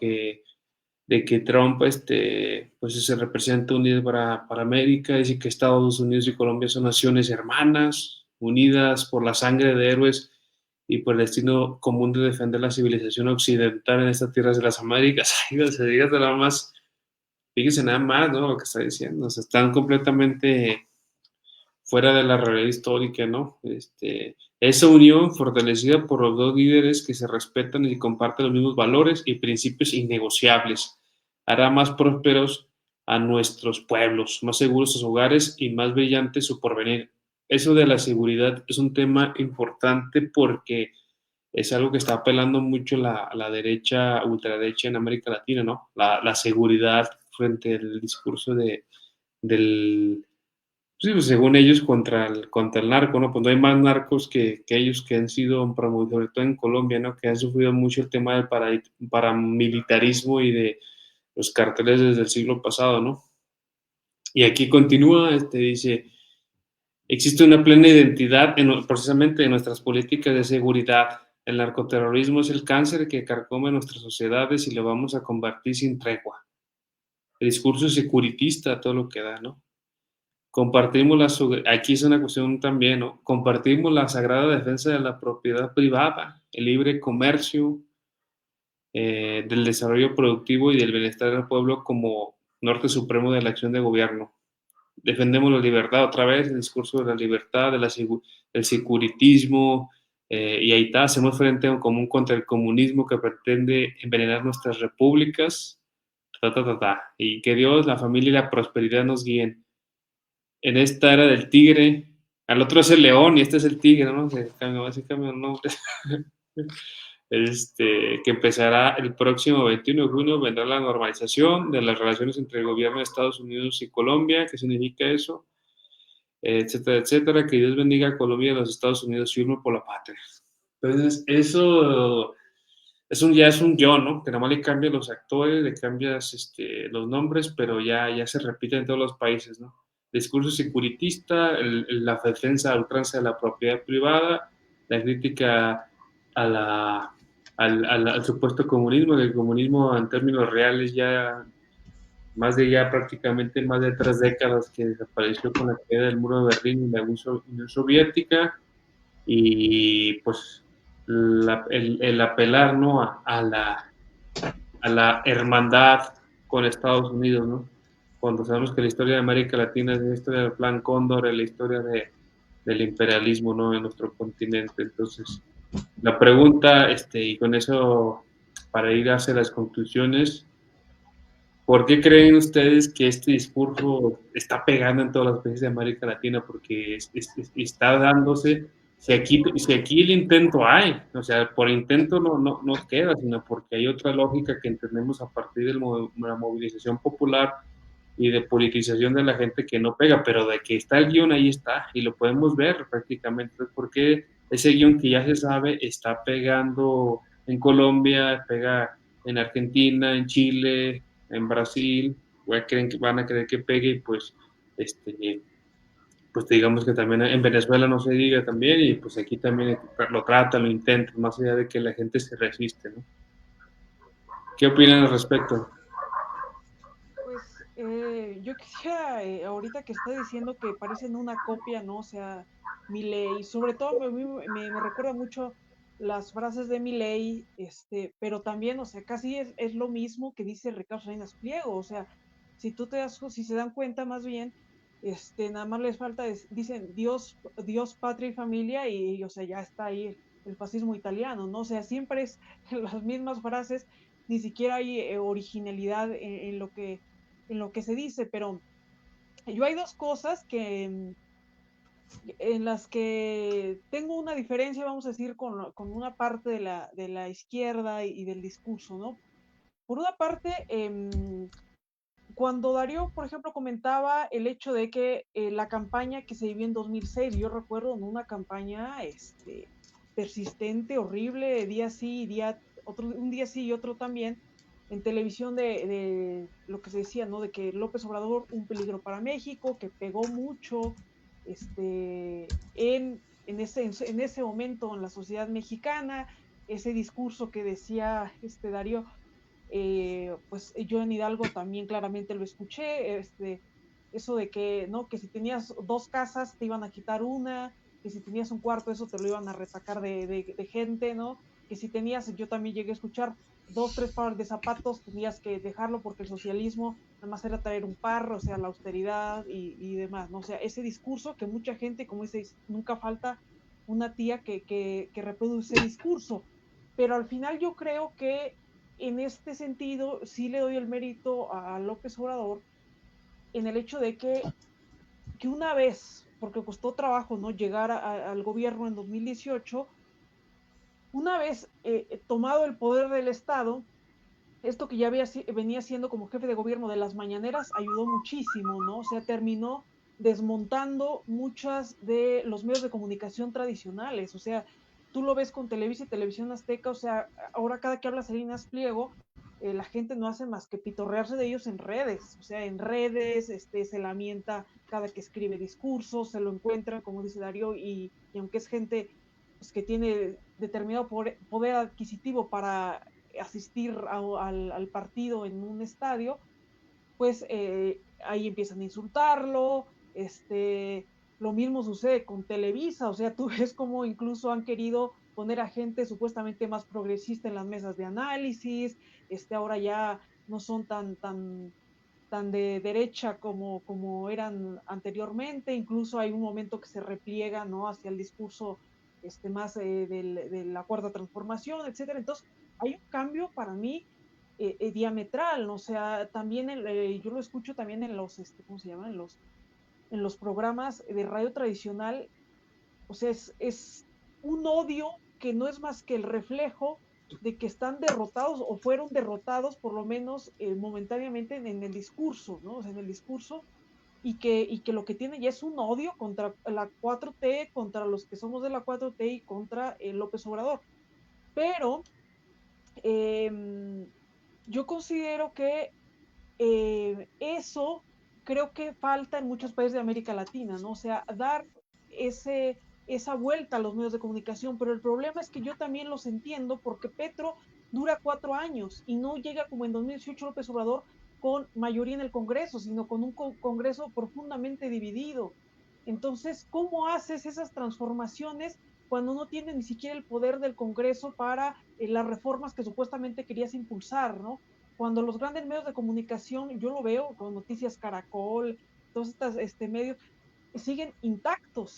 que Trump, pues se representa unido para América, dice que Estados Unidos y Colombia son naciones hermanas, unidas por la sangre de héroes y por el destino común de defender la civilización occidental en estas tierras de las Américas. Ay, se diga nada más, fíjense nada más, ¿no?, lo que está diciendo, o sea, están completamente fuera de la realidad histórica, ¿no? Esa unión, fortalecida por los dos líderes que se respetan y comparten los mismos valores y principios innegociables, hará más prósperos a nuestros pueblos, más seguros sus hogares y más brillante su porvenir. Eso de la seguridad es un tema importante, porque es algo que está apelando mucho la derecha, ultraderecha en América Latina, ¿no? La seguridad frente al discurso del, sí, pues según ellos, contra el narco, ¿no? Pues no hay más narcos que ellos, que han sido promovidos, sobre todo en Colombia, ¿no?, que han sufrido mucho el tema del paramilitarismo y de los carteles desde el siglo pasado, ¿no? Y aquí continúa, dice, existe una plena identidad precisamente en nuestras políticas de seguridad. El narcoterrorismo es el cáncer que carcome nuestras sociedades y lo vamos a combatir sin tregua. el discurso securitista, todo lo que da, ¿no? Aquí es una cuestión también, ¿no? Compartimos la sagrada defensa de la propiedad privada, el libre comercio, del desarrollo productivo y del bienestar del pueblo como norte supremo de la acción de gobierno. Defendemos la libertad otra vez, el discurso de la libertad, del securitismo, y ahí está, hacemos frente en común contra el comunismo que pretende envenenar nuestras repúblicas, y que Dios, la familia y la prosperidad nos guíen. En esta era del tigre, al otro es el león y este es el tigre, ¿no? Se cambian nombres. Que empezará el próximo 21 de junio, vendrá la normalización de las relaciones entre el gobierno de Estados Unidos y Colombia. ¿Qué significa eso? Etcétera, etcétera. Que Dios bendiga a Colombia y a los Estados Unidos, firme por la patria. Entonces, eso ya es un guión, ¿no? Que nada más le cambian los actores, le cambias los nombres, pero ya se repite en todos los países, ¿no? Discurso securitista, la defensa a ultranza de la propiedad privada, la crítica a al supuesto comunismo, que el comunismo en términos reales ya prácticamente más de 3 décadas que desapareció con la caída del muro de Berlín y la Unión Soviética, y pues el apelar, ¿no? a la hermandad con Estados Unidos, ¿no? Cuando sabemos que la historia de América Latina es la historia del Plan Cóndor, es la historia del imperialismo, ¿no? En nuestro continente. Entonces, la pregunta, y con eso, para ir hacia las conclusiones, ¿por qué creen ustedes que este discurso está pegando en todos los países de América Latina? Porque está dándose, si aquí el intento hay, o sea, por intento no queda, sino porque hay otra lógica que entendemos a partir de la movilización popular y de politización de la gente que no pega, pero de que está el guión, ahí está, y lo podemos ver prácticamente. ¿Por qué ese guión que ya se sabe está pegando en Colombia, pega en Argentina, en Chile, en Brasil? Van a creer que pegue, y pues digamos que también en Venezuela no se diga también, y pues aquí también lo tratan, lo intentan, más allá de que la gente se resiste, ¿no? ¿Qué opinan al respecto? Pues yo quisiera, ahorita que está diciendo que parecen una copia, ¿no? O sea, Milei, sobre todo me recuerda mucho las frases de Milei, pero también, o sea, casi es lo mismo que dice Ricardo Salinas Pliego, o sea, si se dan cuenta más bien, nada más les falta, dicen Dios, patria y familia, o sea, ya está ahí el fascismo italiano, ¿no? O sea, siempre es las mismas frases, ni siquiera hay originalidad en lo que se dice, pero yo hay dos cosas en las que tengo una diferencia, vamos a decir, con una parte de la izquierda y del discurso, ¿no? Por una parte, cuando Darío, por ejemplo, comentaba el hecho de que la campaña que se vivió en 2006, yo recuerdo ¿no? una campaña persistente, horrible, día sí, un día sí y otro también, en televisión de lo que se decía, ¿no? De que López Obrador, un peligro para México, que pegó mucho en ese momento en la sociedad mexicana, ese discurso que decía Darío, pues yo en Hidalgo también claramente lo escuché, eso de que, ¿no? Que si tenías dos casas te iban a quitar una, que si tenías un cuarto eso te lo iban a retacar de gente, ¿no? Que si tenías, yo también llegué a escuchar dos, tres pares de zapatos, tenías que dejarlo porque el socialismo nada más era traer un par, o sea, la austeridad y demás, ¿no? O sea, ese discurso que mucha gente, como dice, nunca falta una tía que reproduce ese discurso, pero al final yo creo que en este sentido sí le doy el mérito a López Obrador en el hecho de que una vez, porque costó trabajo no llegar al gobierno en 2018, una vez tomado el poder del Estado, esto que ya venía siendo como jefe de gobierno de las mañaneras ayudó muchísimo, ¿no? O sea, terminó desmontando muchas de los medios de comunicación tradicionales, o sea, tú lo ves con Televisa y Televisión Azteca, o sea, ahora cada que habla Salinas Pliego, la gente no hace más que pitorrearse de ellos en redes, o sea, en redes, se lamenta cada que escribe discursos, se lo encuentran, como dice Darío, y aunque es gente pues, que tiene determinado poder adquisitivo para asistir al partido en un estadio, pues ahí empiezan a insultarlo, lo mismo sucede con Televisa, o sea, tú ves cómo incluso han querido poner a gente supuestamente más progresista en las mesas de análisis, ahora ya no son tan de derecha como eran anteriormente, incluso hay un momento que se repliega, ¿no?, hacia el discurso más de la cuarta transformación, etcétera. Entonces, hay un cambio para mí diametral, ¿no? O sea, también yo lo escucho también en los, ¿cómo se llaman? En los programas de radio tradicional, o sea, es un odio que no es más que el reflejo de que están derrotados o fueron derrotados por lo menos momentáneamente en el discurso, ¿no? O sea, en el discurso, y que lo que tiene ya es un odio contra la 4T, contra los que somos de la 4T y contra López Obrador. Pero yo considero que eso creo que falta en muchos países de América Latina, ¿no? O sea, dar esa vuelta a los medios de comunicación, pero el problema es que yo también los entiendo porque Petro dura 4 años y no llega como en 2018 López Obrador con mayoría en el Congreso, sino con un Congreso profundamente dividido. Entonces, ¿cómo haces esas transformaciones cuando no tienes ni siquiera el poder del Congreso para las reformas que supuestamente querías impulsar, ¿no? Cuando los grandes medios de comunicación, yo lo veo con Noticias Caracol, todos estos medios, siguen intactos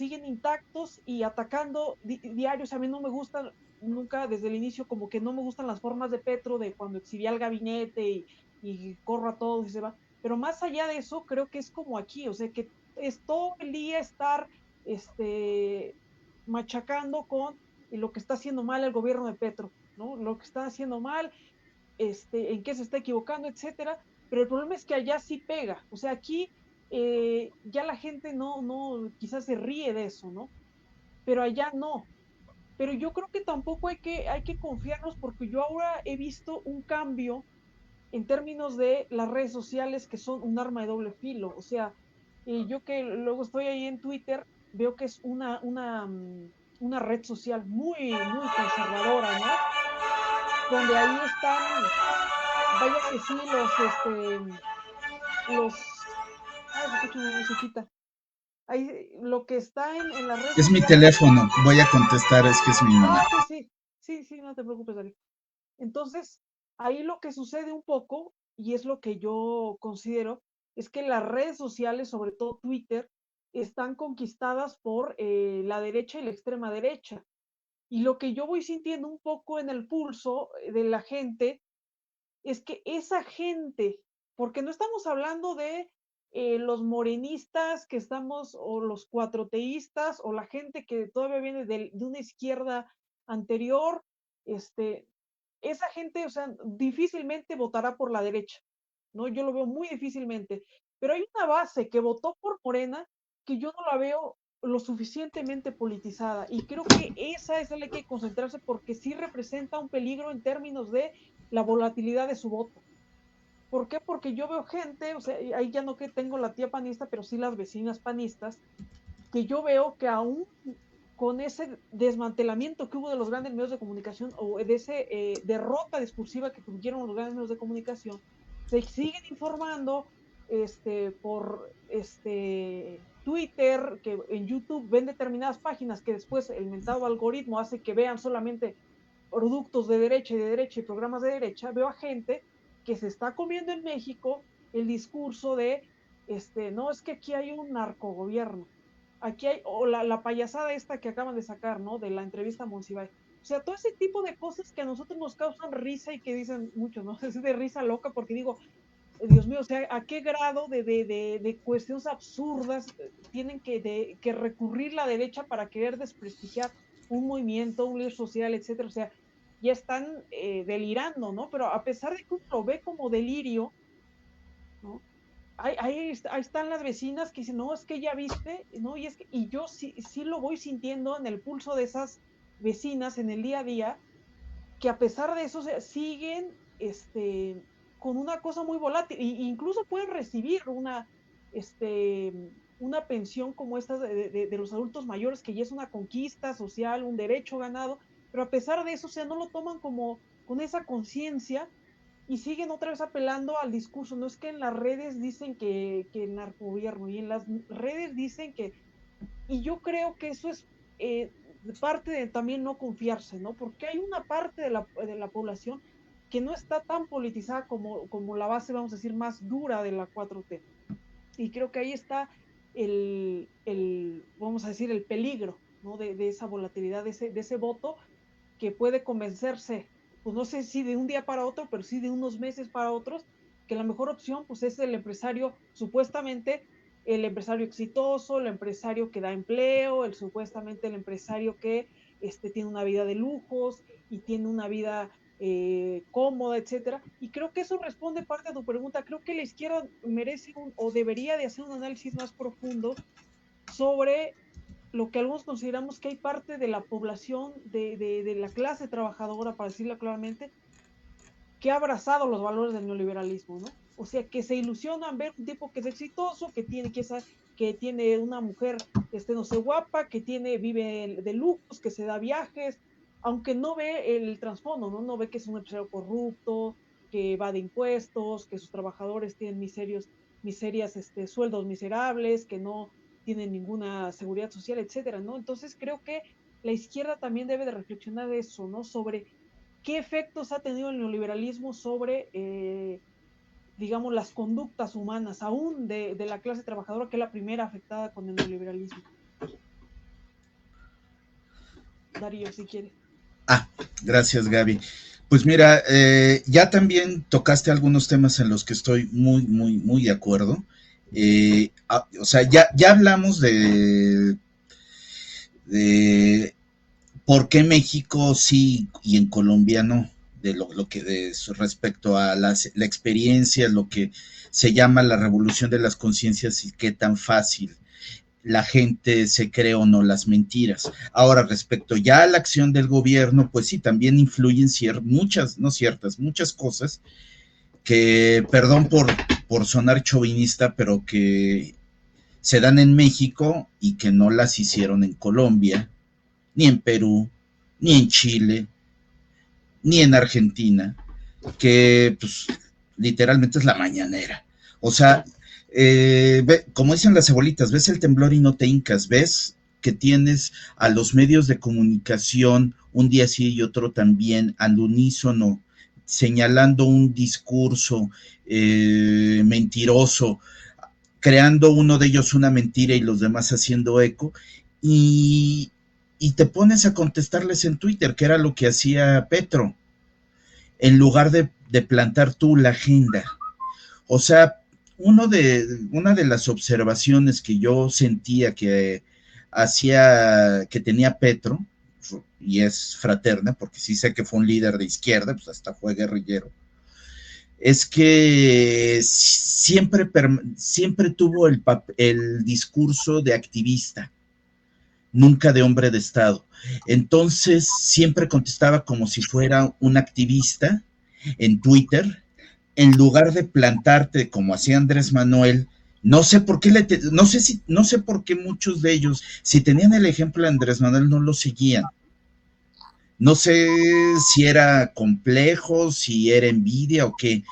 y atacando diarios. A mí no me gustan, nunca desde el inicio, como que no me gustan las formas de Petro, de cuando exhibía el gabinete y corro a todos y se va. Pero más allá de eso, creo que es como aquí, o sea, que es todo el día estar machacando con lo que está haciendo mal el gobierno de Petro, ¿no? Lo que está haciendo mal, en qué se está equivocando, etcétera. Pero el problema es que allá sí pega. O sea, aquí ya la gente no, quizás se ríe de eso, ¿no? Pero allá no. Pero yo creo que tampoco hay que confiarnos, porque yo ahora he visto un cambio en términos de las redes sociales, que son un arma de doble filo. O sea, yo que luego estoy ahí en Twitter, veo que es una red social muy, muy conservadora, ¿no? Donde ahí están, vaya que sí, se escucha una musiquita. Ahí, lo que está en las redes Es mi sociales. teléfono, voy a contestar, es que es mi mamá. Sí, sí, sí, no te preocupes, David. Entonces, ahí lo que sucede un poco, y es lo que yo considero, es que las redes sociales, sobre todo Twitter, están conquistadas por la derecha y la extrema derecha. Y lo que yo voy sintiendo un poco en el pulso de la gente es que esa gente, porque no estamos hablando de los morenistas que estamos, o los cuatroteístas, o la gente que todavía viene de una izquierda anterior, esa gente, o sea, difícilmente votará por la derecha, ¿no? Yo lo veo muy difícilmente, pero hay una base que votó por Morena que yo no la veo lo suficientemente politizada, y creo que esa es la que hay que concentrarse, porque sí representa un peligro en términos de la volatilidad de su voto. ¿Por qué? Porque yo veo gente, o sea, ahí ya no que tengo la tía panista, pero sí las vecinas panistas, que yo veo que aún con ese desmantelamiento que hubo de los grandes medios de comunicación, o de esa derrota discursiva que tuvieron los grandes medios de comunicación, se siguen informando por Twitter, que en YouTube ven determinadas páginas que después el mentado algoritmo hace que vean solamente productos de derecha y de derecha y programas de derecha. Veo a gente que se está comiendo en México el discurso de, no, es que aquí hay un narcogobierno, aquí hay, o la payasada esta que acaban de sacar, ¿no? De la entrevista a Monsiváis. O sea, todo ese tipo de cosas que a nosotros nos causan risa, y que dicen muchos, ¿no? Es de risa loca, porque digo, Dios mío, o sea, ¿a qué grado de cuestiones absurdas tienen que recurrir la derecha para querer desprestigiar un movimiento, un líder social, etcétera? O sea, ya están delirando, ¿no? Pero a pesar de que uno lo ve como delirio, ¿no? Ahí están las vecinas que dicen, no, es que ya viste, ¿no? Y yo sí lo voy sintiendo en el pulso de esas vecinas en el día a día, que a pesar de eso, o sea, siguen con una cosa muy volátil, e incluso pueden recibir una pensión como esta de los adultos mayores, que ya es una conquista social, un derecho ganado, pero a pesar de eso, o sea, no lo toman como con esa conciencia, y siguen otra vez apelando al discurso. No es que en las redes dicen que el narcogobierno, y en las redes dicen que, y yo creo que eso es parte de también no confiarse, ¿no? Porque hay una parte de la población que no está tan politizada como la base, vamos a decir, más dura de la 4T. Y creo que ahí está vamos a decir, el peligro, ¿no? De esa volatilidad, de ese voto que puede convencerse, pues no sé si de un día para otro, pero sí de unos meses para otros, que la mejor opción pues es el empresario, supuestamente el empresario exitoso, el empresario que da empleo, supuestamente el empresario que tiene una vida de lujos y tiene una vida cómoda, etcétera. Y creo que eso responde parte a tu pregunta. Creo que la izquierda merece o debería de hacer un análisis más profundo sobre lo que algunos consideramos que hay parte de la población, de la clase trabajadora, para decirlo claramente, que ha abrazado los valores del neoliberalismo, ¿no? O sea, que se ilusionan ver un tipo que es exitoso, que tiene una mujer, no sé, guapa, que vive de lujos, que se da viajes, aunque no ve el trasfondo, ¿no? No ve que es un empresario corrupto, que va de impuestos, que sus trabajadores tienen miserias, sueldos miserables, que no tienen ninguna seguridad social, etcétera, ¿no? Entonces creo que la izquierda también debe de reflexionar de eso, ¿no? Sobre qué efectos ha tenido el neoliberalismo sobre, digamos, las conductas humanas, aún de la clase trabajadora, que es la primera afectada con el neoliberalismo. Darío, si quieres. Gracias, Gaby. Pues mira, ya también tocaste algunos temas en los que estoy muy, muy, muy de acuerdo. O sea, ya hablamos de por qué México sí y en Colombia no, de lo que respecto a la experiencia, lo que se llama la revolución de las conciencias y qué tan fácil la gente se cree o no las mentiras. Ahora, respecto ya a la acción del gobierno, pues sí, también influyen muchas cosas que, perdón por sonar chauvinista, pero que se dan en México y que no las hicieron en Colombia, ni en Perú, ni en Chile, ni en Argentina, que pues literalmente es la mañanera. O sea, como dicen las abuelitas, ves el temblor y no te hincas, ves que tienes a los medios de comunicación un día sí y otro también al unísono, señalando un discurso mentiroso, creando uno de ellos una mentira y los demás haciendo eco, y te pones a contestarles en Twitter, que era lo que hacía Petro, en lugar de plantar tú la agenda. O sea, una de las observaciones que yo sentía que tenía Petro, y es fraterna, porque sí sé que fue un líder de izquierda, pues hasta fue guerrillero, es que siempre tuvo el discurso de activista, nunca de hombre de Estado. Entonces siempre contestaba como si fuera un activista en Twitter, en lugar de plantarte como hacía Andrés Manuel. No sé por qué no sé por qué muchos de ellos, si tenían el ejemplo de Andrés Manuel, no lo seguían. No sé si era complejo, si era envidia o qué,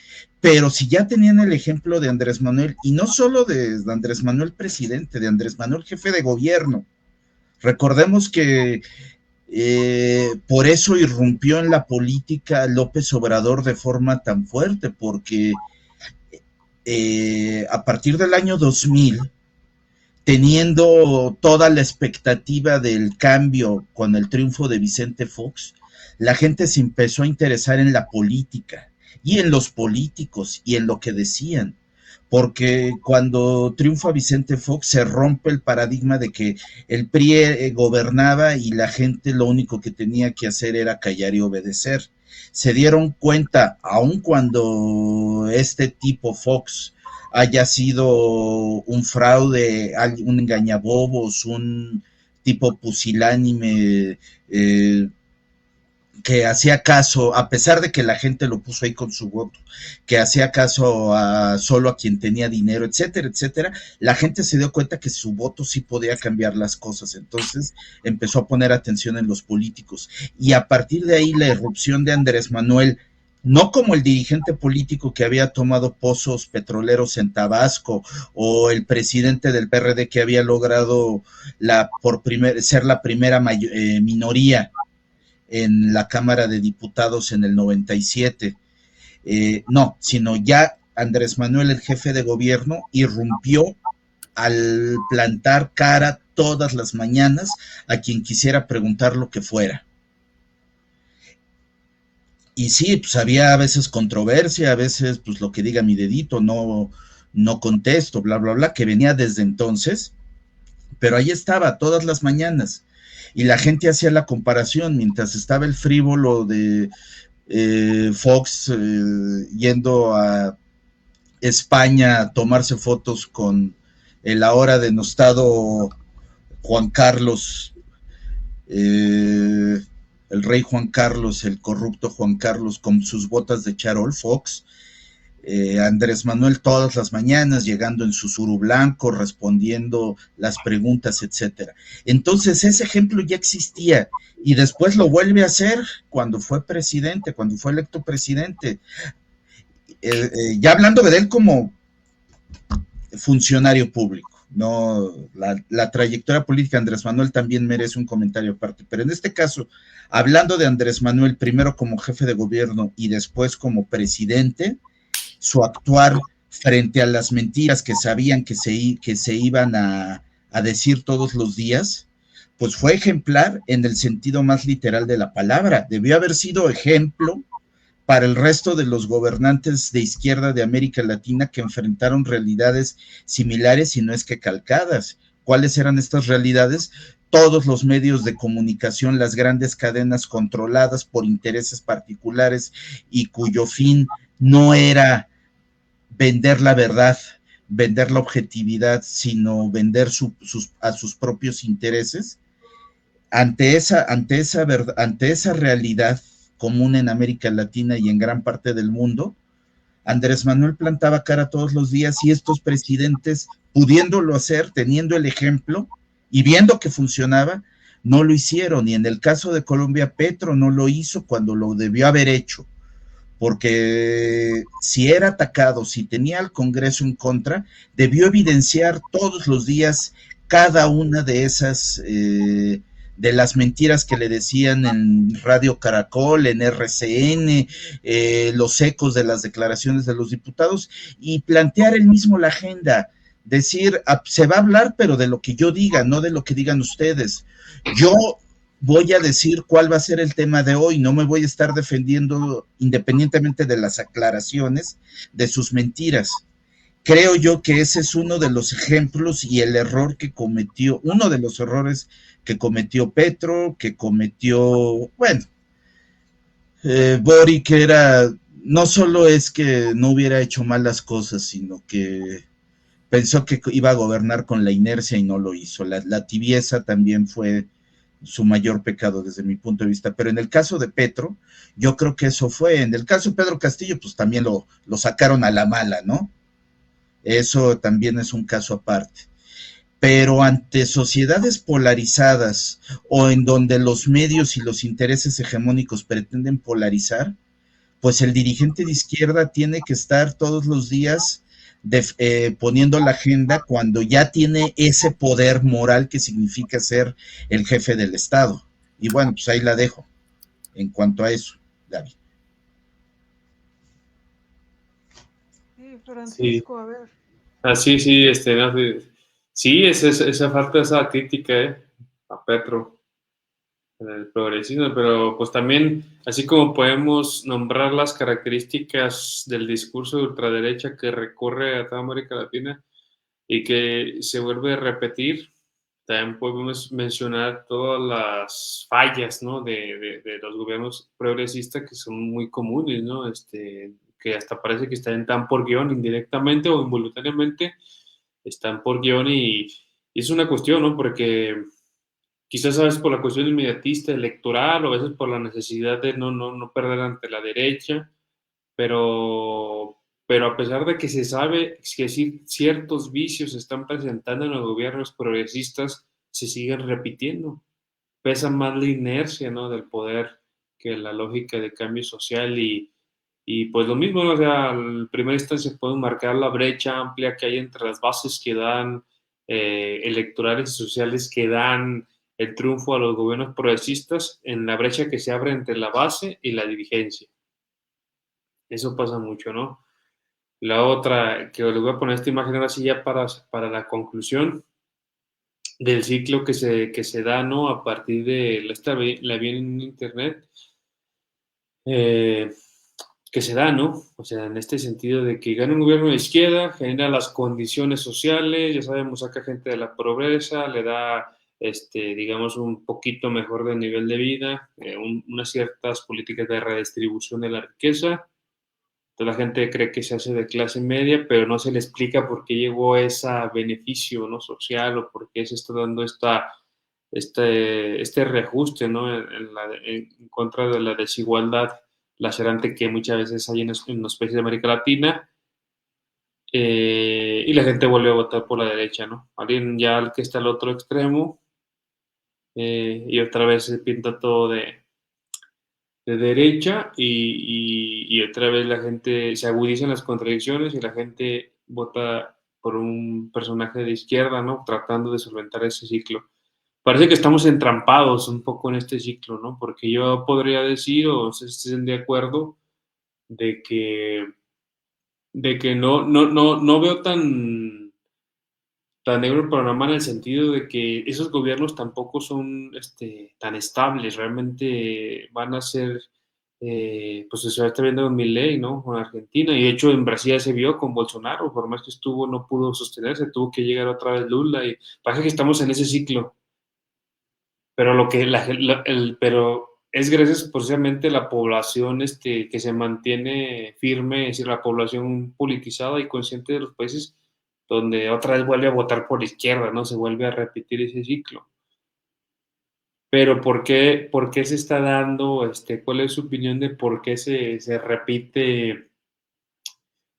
pero si ya tenían el ejemplo de Andrés Manuel, y no solo de Andrés Manuel presidente, de Andrés Manuel jefe de gobierno. Recordemos que por eso irrumpió en la política López Obrador de forma tan fuerte, porque a partir del año 2000, teniendo toda la expectativa del cambio con el triunfo de Vicente Fox, la gente se empezó a interesar en la política y en los políticos y en lo que decían, porque cuando triunfa Vicente Fox se rompe el paradigma de que el PRI gobernaba y la gente lo único que tenía que hacer era callar y obedecer. Se dieron cuenta, aun cuando este tipo Fox haya sido un fraude, un engañabobos, un tipo pusilánime, que hacía caso, a pesar de que la gente lo puso ahí con su voto, que hacía caso solo a quien tenía dinero, etcétera, etcétera, la gente se dio cuenta que su voto sí podía cambiar las cosas. Entonces empezó a poner atención en los políticos, y a partir de ahí la irrupción de Andrés Manuel, no como el dirigente político que había tomado pozos petroleros en Tabasco o el presidente del PRD que había logrado ser la primera minoría en la Cámara de Diputados en el 97. No, sino ya Andrés Manuel, el jefe de gobierno, irrumpió al plantar cara todas las mañanas a quien quisiera preguntar lo que fuera. Y sí, pues había a veces controversia, a veces pues lo que diga mi dedito, no contesto, bla, bla, bla, que venía desde entonces, pero ahí estaba todas las mañanas. Y la gente hacía la comparación mientras estaba el frívolo de Fox yendo a España a tomarse fotos con el ahora denostado Juan Carlos, el rey Juan Carlos, el corrupto Juan Carlos, con sus botas de charol, Fox. Andrés Manuel todas las mañanas llegando en su suru blanco, respondiendo las preguntas, etcétera. Entonces ese ejemplo ya existía y después lo vuelve a hacer cuando fue presidente, cuando fue electo presidente. Ya hablando de él como funcionario público. No, la trayectoria política de Andrés Manuel también merece un comentario aparte, pero en este caso, hablando de Andrés Manuel primero como jefe de gobierno y después como presidente, su actuar frente a las mentiras que sabían que se iban a decir todos los días, pues fue ejemplar en el sentido más literal de la palabra. Debió haber sido ejemplo para el resto de los gobernantes de izquierda de América Latina que enfrentaron realidades similares y no es que calcadas. ¿Cuáles eran estas realidades? Todos los medios de comunicación, las grandes cadenas controladas por intereses particulares y cuyo fin no era vender la verdad, vender la objetividad, sino vender a sus propios intereses. Ante esa realidad común en América Latina y en gran parte del mundo, Andrés Manuel plantaba cara todos los días y estos presidentes, pudiéndolo hacer, teniendo el ejemplo y viendo que funcionaba, no lo hicieron. Y en el caso de Colombia, Petro no lo hizo cuando lo debió haber hecho, porque si era atacado, si tenía al Congreso en contra, debió evidenciar todos los días cada una de esas de las mentiras que le decían en Radio Caracol, en RCN, los ecos de las declaraciones de los diputados, y plantear él mismo la agenda, decir, se va a hablar, pero de lo que yo diga, no de lo que digan ustedes. Yo voy a decir cuál va a ser el tema de hoy, no me voy a estar defendiendo independientemente de las aclaraciones de sus mentiras. Creo yo que ese es uno de los ejemplos y el error que cometió, uno de los errores que cometió Petro, que cometió, bueno, Boric era, no solo es que no hubiera hecho mal las cosas, sino que pensó que iba a gobernar con la inercia y no lo hizo. La tibieza también fue su mayor pecado desde mi punto de vista, pero en el caso de Petro, yo creo que eso fue, en el caso de Pedro Castillo, pues también lo sacaron a la mala, ¿no? Eso también es un caso aparte. Pero ante sociedades polarizadas o en donde los medios y los intereses hegemónicos pretenden polarizar, pues el dirigente de izquierda tiene que estar todos los días poniendo la agenda cuando ya tiene ese poder moral que significa ser el jefe del Estado. Y bueno, pues ahí la dejo en cuanto a eso, Gaby. Sí, Francisco, Sí. a ver. Así, sí, no, sí, esa falta, esa crítica, a Petro, en el progresismo, pero pues también, así como podemos nombrar las características del discurso de ultraderecha que recorre a toda América Latina y que se vuelve a repetir, también podemos mencionar todas las fallas, ¿no? de los gobiernos progresistas que son muy comunes, ¿no? Que hasta parece que están tan por guión, indirectamente o involuntariamente, están por guión y es una cuestión, ¿no? Porque quizás a veces por la cuestión inmediatista electoral o a veces por la necesidad de no perder ante la derecha, pero a pesar de que se sabe que ciertos vicios se están presentando en los gobiernos progresistas, se siguen repitiendo. Pesa más la inercia, ¿no? del poder que la lógica de cambio social Y pues lo mismo, ¿no? O sea, en primera instancia podemos marcar la brecha amplia que hay entre las bases que dan electorales y sociales que dan el triunfo a los gobiernos progresistas en la brecha que se abre entre la base y la dirigencia. Eso pasa mucho, ¿no? La otra, que les voy a poner esta imagen ahora sí ya para la conclusión del ciclo que se da, ¿no? A partir de la vi en internet, eh, que se da, ¿no? O sea, en este sentido de que gana un gobierno de izquierda, genera las condiciones sociales, ya sabemos, saca gente de la pobreza, le da, digamos, un poquito mejor de nivel de vida, unas ciertas políticas de redistribución de la riqueza. Entonces la gente cree que se hace de clase media, pero no se le explica por qué llegó ese beneficio, ¿no? Social o por qué se está dando este reajuste, ¿no? En contra de la desigualdad lacerante que muchas veces hay en los países de América Latina, y la gente vuelve a votar por la derecha, ¿no? Alguien ya al que está al otro extremo, y otra vez se pinta todo de derecha y otra vez la gente se agudizan las contradicciones y la gente vota por un personaje de izquierda, ¿no? Tratando de solventar ese ciclo. Parece que estamos entrampados un poco en este ciclo, ¿no? Porque yo podría decir, o no sé si estén de acuerdo, de que, no veo tan negro el panorama en el sentido de que esos gobiernos tampoco son tan estables, realmente van a ser, pues se va a estar viendo con Milei, ¿no? Con Argentina, y de hecho en Brasil ya se vio con Bolsonaro, por más que estuvo, no pudo sostenerse, tuvo que llegar otra vez Lula, y parece que estamos en ese ciclo, pero lo que pero es gracias precisamente a la población que se mantiene firme, es decir, la población politizada y consciente de los países donde otra vez vuelve a votar por la izquierda, ¿no? Se vuelve a repetir ese ciclo. Pero por qué se está dando, cuál es su opinión de por qué se repite,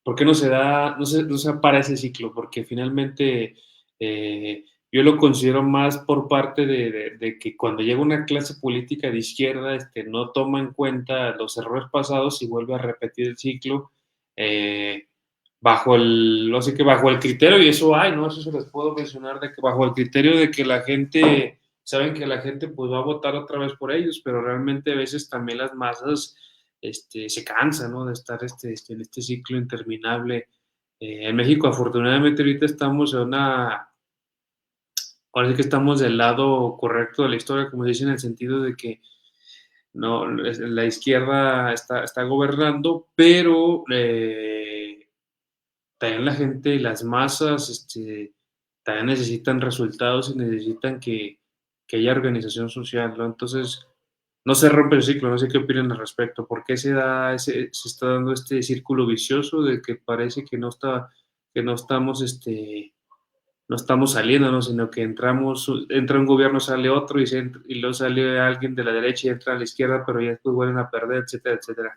por qué no se da, no se para ese ciclo? Porque finalmente yo lo considero más por parte de que cuando llega una clase política de izquierda, no toma en cuenta los errores pasados y vuelve a repetir el ciclo. eh, no sé, que bajo el criterio, y eso hay, ¿no? Eso se les puedo mencionar, de que bajo el criterio de que la gente, saben que la gente pues va a votar otra vez por ellos, pero realmente a veces también las masas se cansan, ¿no? De estar en este ciclo interminable. En México, afortunadamente, ahorita estamos ahora sí que estamos del lado correcto de la historia, como se dice, en el sentido de que no, la izquierda está gobernando, pero también la gente, las masas, también necesitan resultados y necesitan que haya organización social, ¿no? Entonces, no se rompe el ciclo, no sé qué opinan al respecto. ¿Por qué se está dando este círculo vicioso de que parece que no estamos saliendo, ¿no? Sino que entra un gobierno, sale otro y luego sale alguien de la derecha y entra a la izquierda, pero ya después vuelven a perder, etcétera, etcétera.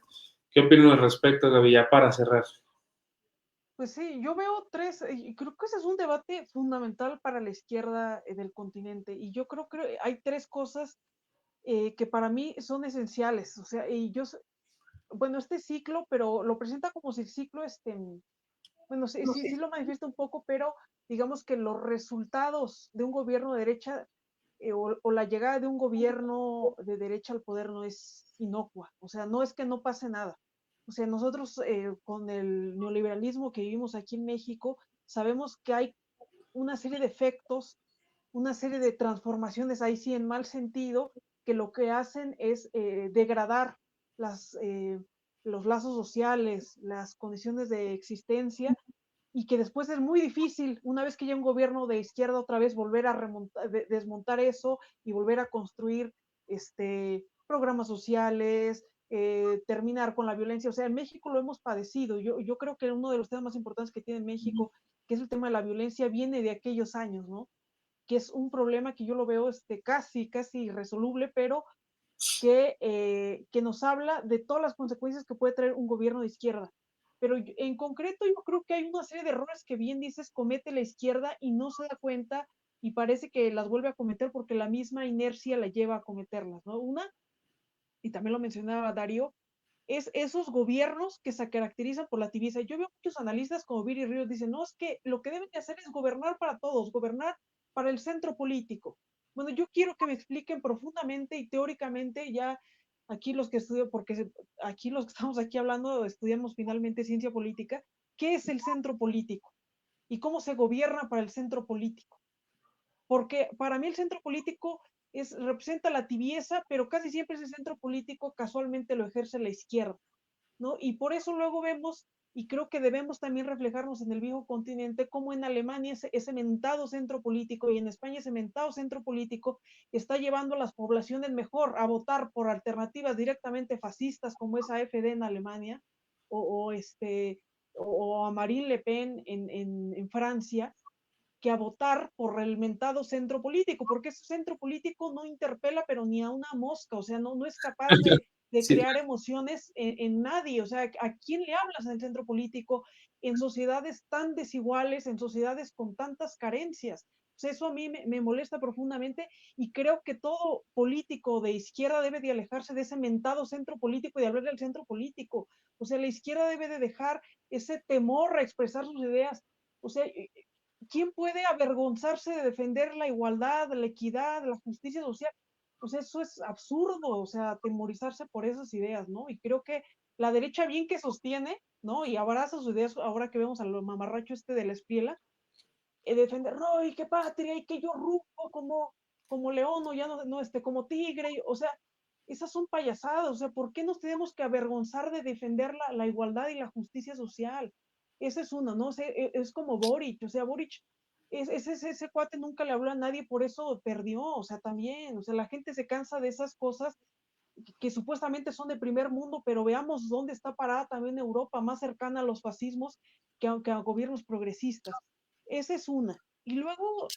¿Qué opinan al respecto, Gaby? Ya para cerrar. Pues sí, yo veo tres, y creo que ese es un debate fundamental para la izquierda del continente, y yo creo que hay tres cosas que para mí son esenciales, o sea, bueno, este ciclo, pero lo presenta como si el ciclo, bueno, sí lo manifiesta un poco, pero digamos que los resultados de un gobierno de derecha o la llegada de un gobierno de derecha al poder no es inocua, o sea, no es que no pase nada. O sea, nosotros con el neoliberalismo que vivimos aquí en México, sabemos que hay una serie de efectos, una serie de transformaciones, ahí sí en mal sentido, que lo que hacen es degradar las, los lazos sociales, las condiciones de existencia, y que después es muy difícil, una vez que ya un gobierno de izquierda otra vez, volver a desmontar eso y volver a construir programas sociales, terminar con la violencia. O sea, en México lo hemos padecido. Yo creo que uno de los temas más importantes que tiene México, que es el tema de la violencia, viene de aquellos años, ¿no? Que es un problema que yo lo veo casi irresoluble, pero que nos habla de todas las consecuencias que puede traer un gobierno de izquierda. Pero en concreto yo creo que hay una serie de errores que bien dices comete la izquierda y no se da cuenta y parece que las vuelve a cometer porque la misma inercia la lleva a cometerlas, ¿no? Una, y también lo mencionaba Darío, es esos gobiernos que se caracterizan por la tibieza. Yo veo muchos analistas como Viri Ríos dicen, no, es que lo que deben de hacer es gobernar para todos, gobernar para el centro político. Bueno, yo quiero que me expliquen profundamente y teóricamente ya aquí los que estudio, porque aquí los que estamos aquí hablando, estudiamos finalmente ciencia política, ¿qué es el centro político? ¿Y cómo se gobierna para el centro político? Porque para mí el centro político representa la tibieza, pero casi siempre ese centro político casualmente lo ejerce la izquierda, ¿no? Y por eso luego vemos, y creo que debemos también reflejarnos en el viejo continente, como en Alemania ese mentado centro político y en España ese mentado centro político está llevando a las poblaciones mejor a votar por alternativas directamente fascistas como esa AfD en Alemania o, o o a Marine Le Pen en Francia, que a votar por el mentado centro político, porque ese centro político no interpela, pero ni a una mosca, o sea, no es capaz de Sí, crear emociones en nadie, o sea, ¿a quién le hablas en el centro político en sociedades tan desiguales, en sociedades con tantas carencias? O sea, eso a mí me molesta profundamente y creo que todo político de izquierda debe de alejarse de ese mentado centro político y de hablar del centro político. O sea, la izquierda debe de dejar ese temor a expresar sus ideas. O sea, ¿quién puede avergonzarse de defender la igualdad, la equidad, la justicia social? Pues eso es absurdo, o sea, atemorizarse por esas ideas, ¿no? Y creo que la derecha bien que sostiene, ¿no? Y abraza sus ideas, ahora que vemos a lo mamarracho de la Espriela, defender, no, y qué patria, y que yo rujo como león, o ya no como tigre, o sea, esas son payasadas, o sea, ¿por qué nos tenemos que avergonzar de defender la igualdad y la justicia social? Ese es uno, ¿no? O sea, es como Boric, o sea, Boric, ese cuate nunca le habló a nadie, por eso perdió, o sea, también, o sea, la gente se cansa de esas cosas que supuestamente son de primer mundo, pero veamos dónde está parada también Europa, más cercana a los fascismos que a gobiernos progresistas. Esa es una. Y luego,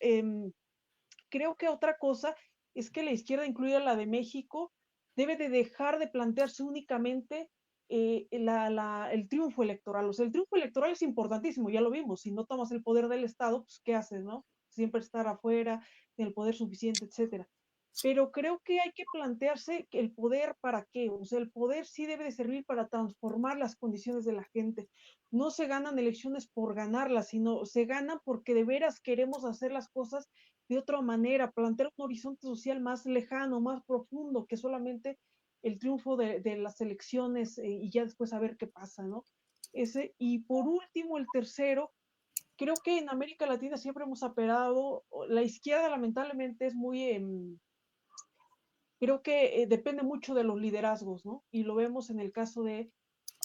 creo que otra cosa es que la izquierda, incluida la de México, debe de dejar de plantearse únicamente el triunfo electoral. O sea, el triunfo electoral es importantísimo, ya lo vimos. Si no tomas el poder del Estado, pues ¿qué haces, no? Siempre estar afuera, el poder suficiente, etcétera. Pero creo que hay que plantearse el poder para qué. O sea, el poder sí debe de servir para transformar las condiciones de la gente. No se ganan elecciones por ganarlas, sino se ganan porque de veras queremos hacer las cosas de otra manera, plantear un horizonte social más lejano, más profundo, que solamente el triunfo de las elecciones y ya después a ver qué pasa, ¿no? Ese, y por último, el tercero, creo que en América Latina siempre hemos operado, la izquierda lamentablemente es muy, creo que depende mucho de los liderazgos, ¿no? Y lo vemos en el caso de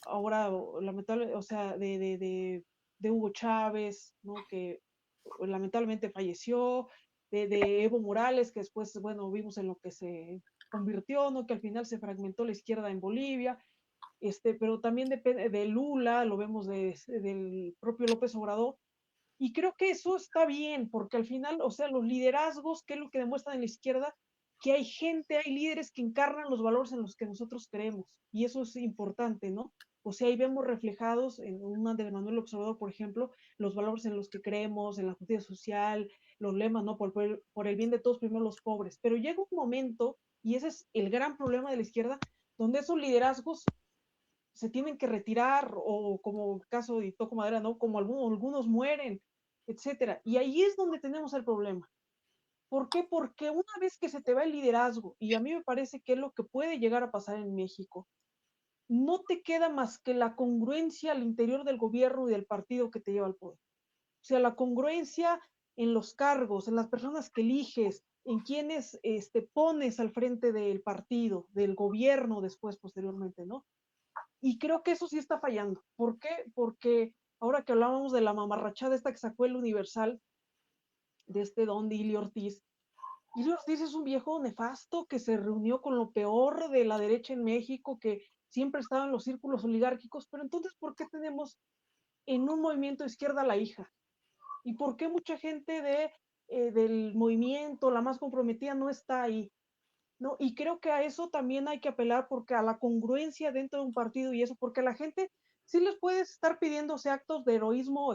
ahora, lamentable, o sea, de Hugo Chávez, ¿no? Que lamentablemente falleció, de Evo Morales, que después, bueno, vimos en lo que se convirtió, ¿no? Que al final se fragmentó la izquierda en Bolivia, pero también depende de Lula, lo vemos del propio López Obrador, y creo que eso está bien, porque al final, o sea, los liderazgos, ¿qué es lo que demuestran en la izquierda? Que hay gente, hay líderes que encarnan los valores en los que nosotros creemos, y eso es importante, ¿no? O sea, ahí vemos reflejados en una de Manuel Observador, por ejemplo, los valores en los que creemos, en la justicia social, los lemas, ¿no? Por el bien de todos, primero los pobres. Pero llega un momento, y ese es el gran problema de la izquierda, donde esos liderazgos se tienen que retirar o como el caso de Toco Madera, ¿no? Como algunos mueren, etcétera. Y ahí es donde tenemos el problema. ¿Por qué? Porque una vez que se te va el liderazgo, y a mí me parece que es lo que puede llegar a pasar en México, no te queda más que la congruencia al interior del gobierno y del partido que te lleva al poder. O sea, la congruencia en los cargos, en las personas que eliges, en quienes pones al frente del partido, del gobierno después, posteriormente, ¿no? Y creo que eso sí está fallando. ¿Por qué? Porque ahora que hablábamos de la mamarrachada esta que sacó el Universal, de don Ili Ortiz es un viejo nefasto que se reunió con lo peor de la derecha en México, que siempre estaba en los círculos oligárquicos, pero entonces, ¿por qué tenemos en un movimiento de izquierda a la hija? ¿Y por qué mucha gente del movimiento, la más comprometida, no está ahí? ¿No? Y creo que a eso también hay que apelar porque a la congruencia dentro de un partido y eso, porque la gente sí les puedes estar pidiéndose actos de heroísmo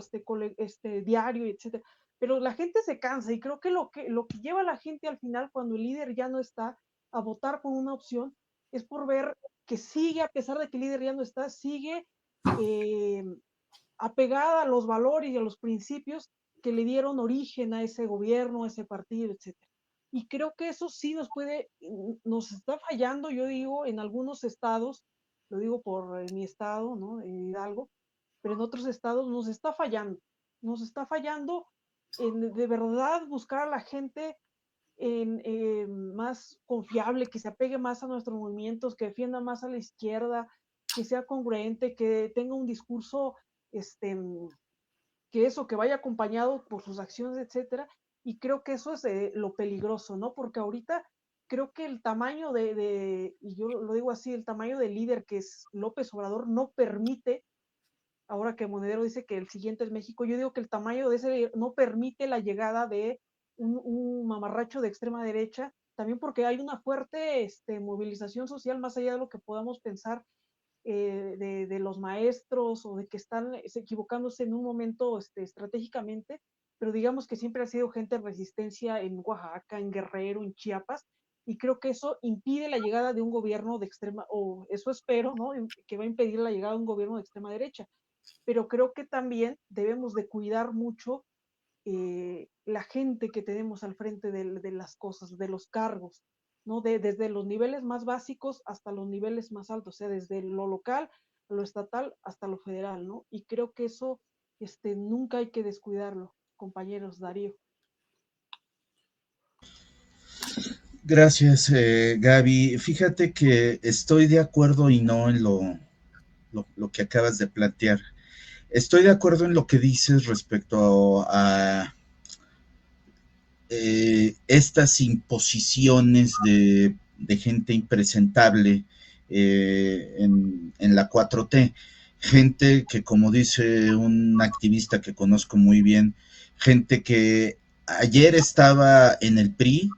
diario, etcétera, pero la gente se cansa y creo que lo que lleva a la gente al final cuando el líder ya no está a votar por una opción es por ver que sigue, a pesar de que el líder ya no está, sigue apegada a los valores y a los principios que le dieron origen a ese gobierno, a ese partido, etc. Y creo que eso sí nos está fallando, yo digo, en algunos estados, lo digo por mi estado, ¿no? En Hidalgo, pero en otros estados nos está fallando en de verdad buscar a la gente más confiable, que se apegue más a nuestros movimientos, que defienda más a la izquierda, que sea congruente, que tenga un discurso que vaya acompañado por sus acciones, etcétera. Y creo que eso es lo peligroso, ¿no? Porque ahorita creo que el tamaño y yo lo digo así, el tamaño del líder que es López Obrador no permite, ahora que Monedero dice que el siguiente es México, yo digo que el tamaño de ese no permite la llegada de un mamarracho de extrema derecha, también porque hay una fuerte movilización social más allá de lo que podamos pensar de los maestros o de que están equivocándose en un momento estratégicamente, pero digamos que siempre ha sido gente de resistencia en Oaxaca, en Guerrero, en Chiapas, y creo que eso impide la llegada de un gobierno de extrema, o eso espero, ¿no? Que va a impedir la llegada de un gobierno de extrema derecha. Pero creo que también debemos de cuidar mucho la gente que tenemos al frente de las cosas, de los cargos, ¿no? Desde los niveles más básicos hasta los niveles más altos, o sea, desde lo local, lo estatal hasta lo federal, ¿no? Y creo que eso nunca hay que descuidarlo, compañeros. Darío. Gracias, Gaby. Fíjate que estoy de acuerdo y no en lo que acabas de plantear. Estoy de acuerdo en lo que dices respecto a estas imposiciones de gente impresentable en la 4T. Gente que, como dice un activista que conozco muy bien, gente que ayer estaba en el PRI,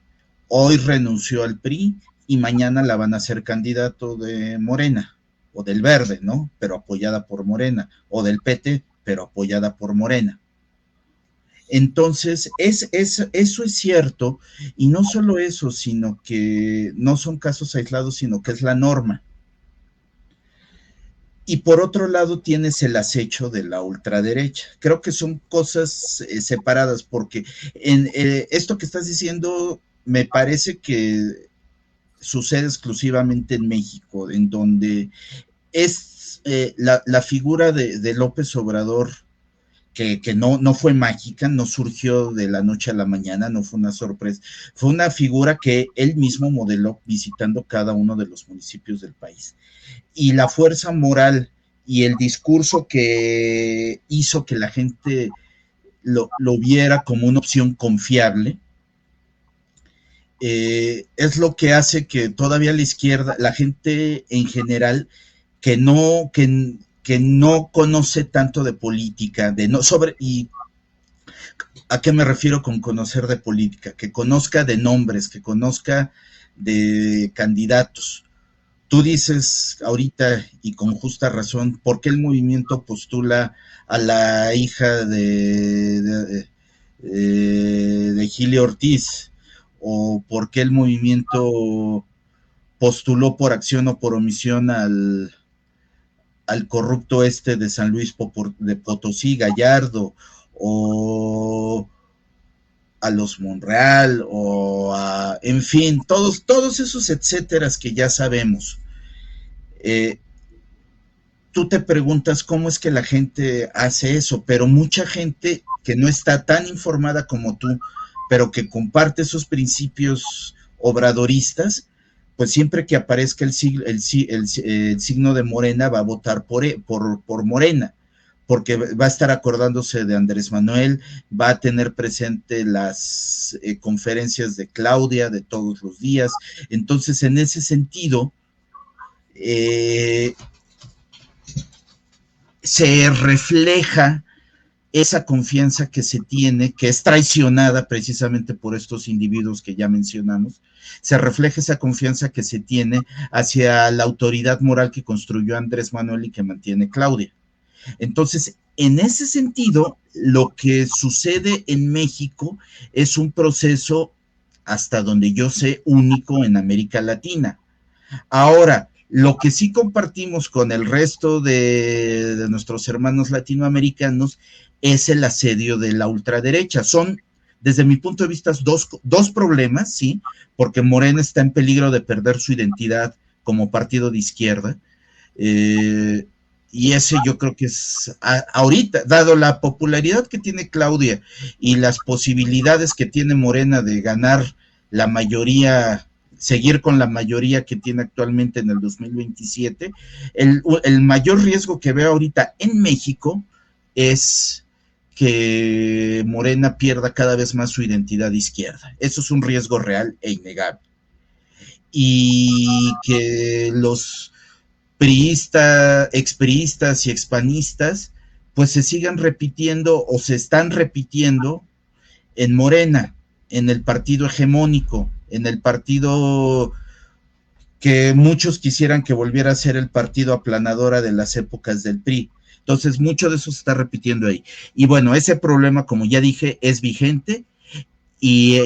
hoy renunció al PRI y mañana la van a hacer candidato de Morena o del Verde, ¿no? Pero apoyada por Morena, o del PT, pero apoyada por Morena. Entonces, eso es cierto, y no solo eso, sino que no son casos aislados, sino que es la norma. Y por otro lado tienes el acecho de la ultraderecha. Creo que son cosas separadas, porque esto que estás diciendo me parece que sucede exclusivamente en México, en donde es la figura de López Obrador, que no fue mágica, no surgió de la noche a la mañana, no fue una sorpresa, fue una figura que él mismo modeló visitando cada uno de los municipios del país. Y la fuerza moral y el discurso que hizo que la gente lo viera como una opción confiable, es lo que hace que todavía la izquierda, la gente en general, que no conoce tanto de política, y ¿a qué me refiero con conocer de política? Que conozca de nombres, que conozca de candidatos. Tú dices ahorita, y con justa razón, ¿por qué el movimiento postula a la hija de Gilio Ortiz? ¿O por qué el movimiento postuló por acción o por omisión al corrupto de San Luis de Potosí, Gallardo, o a los Monreal, en fin, todos esos etcéteras que ya sabemos? Tú te preguntas cómo es que la gente hace eso, pero mucha gente que no está tan informada como tú, pero que comparte esos principios obradoristas, pues siempre que aparezca el signo de Morena va a votar por Morena, porque va a estar acordándose de Andrés Manuel, va a tener presente las conferencias de Claudia de todos los días. Entonces, en ese sentido, se refleja esa confianza que se tiene, que es traicionada precisamente por estos individuos que ya mencionamos. Se refleja esa confianza que se tiene hacia la autoridad moral que construyó Andrés Manuel y que mantiene Claudia. Entonces, en ese sentido, lo que sucede en México es un proceso, hasta donde yo sé, único en América Latina. Ahora, Lo que sí compartimos con el resto de nuestros hermanos latinoamericanos es el asedio de la ultraderecha. Son, desde mi punto de vista, dos problemas, sí, porque Morena está en peligro de perder su identidad como partido de izquierda, y ese yo creo que es ahorita, dado la popularidad que tiene Claudia y las posibilidades que tiene Morena de ganar la mayoría, seguir con la mayoría que tiene actualmente en el 2027, el mayor riesgo que veo ahorita en México es que Morena pierda cada vez más su identidad de izquierda. Eso es un riesgo real e innegable. Y que los expriistas y expanistas, pues se sigan repitiendo o se están repitiendo en Morena, en el partido hegemónico, en el partido que muchos quisieran que volviera a ser el partido aplanadora de las épocas del PRI. Entonces, mucho de eso se está repitiendo ahí. Y bueno, ese problema, como ya dije, es vigente y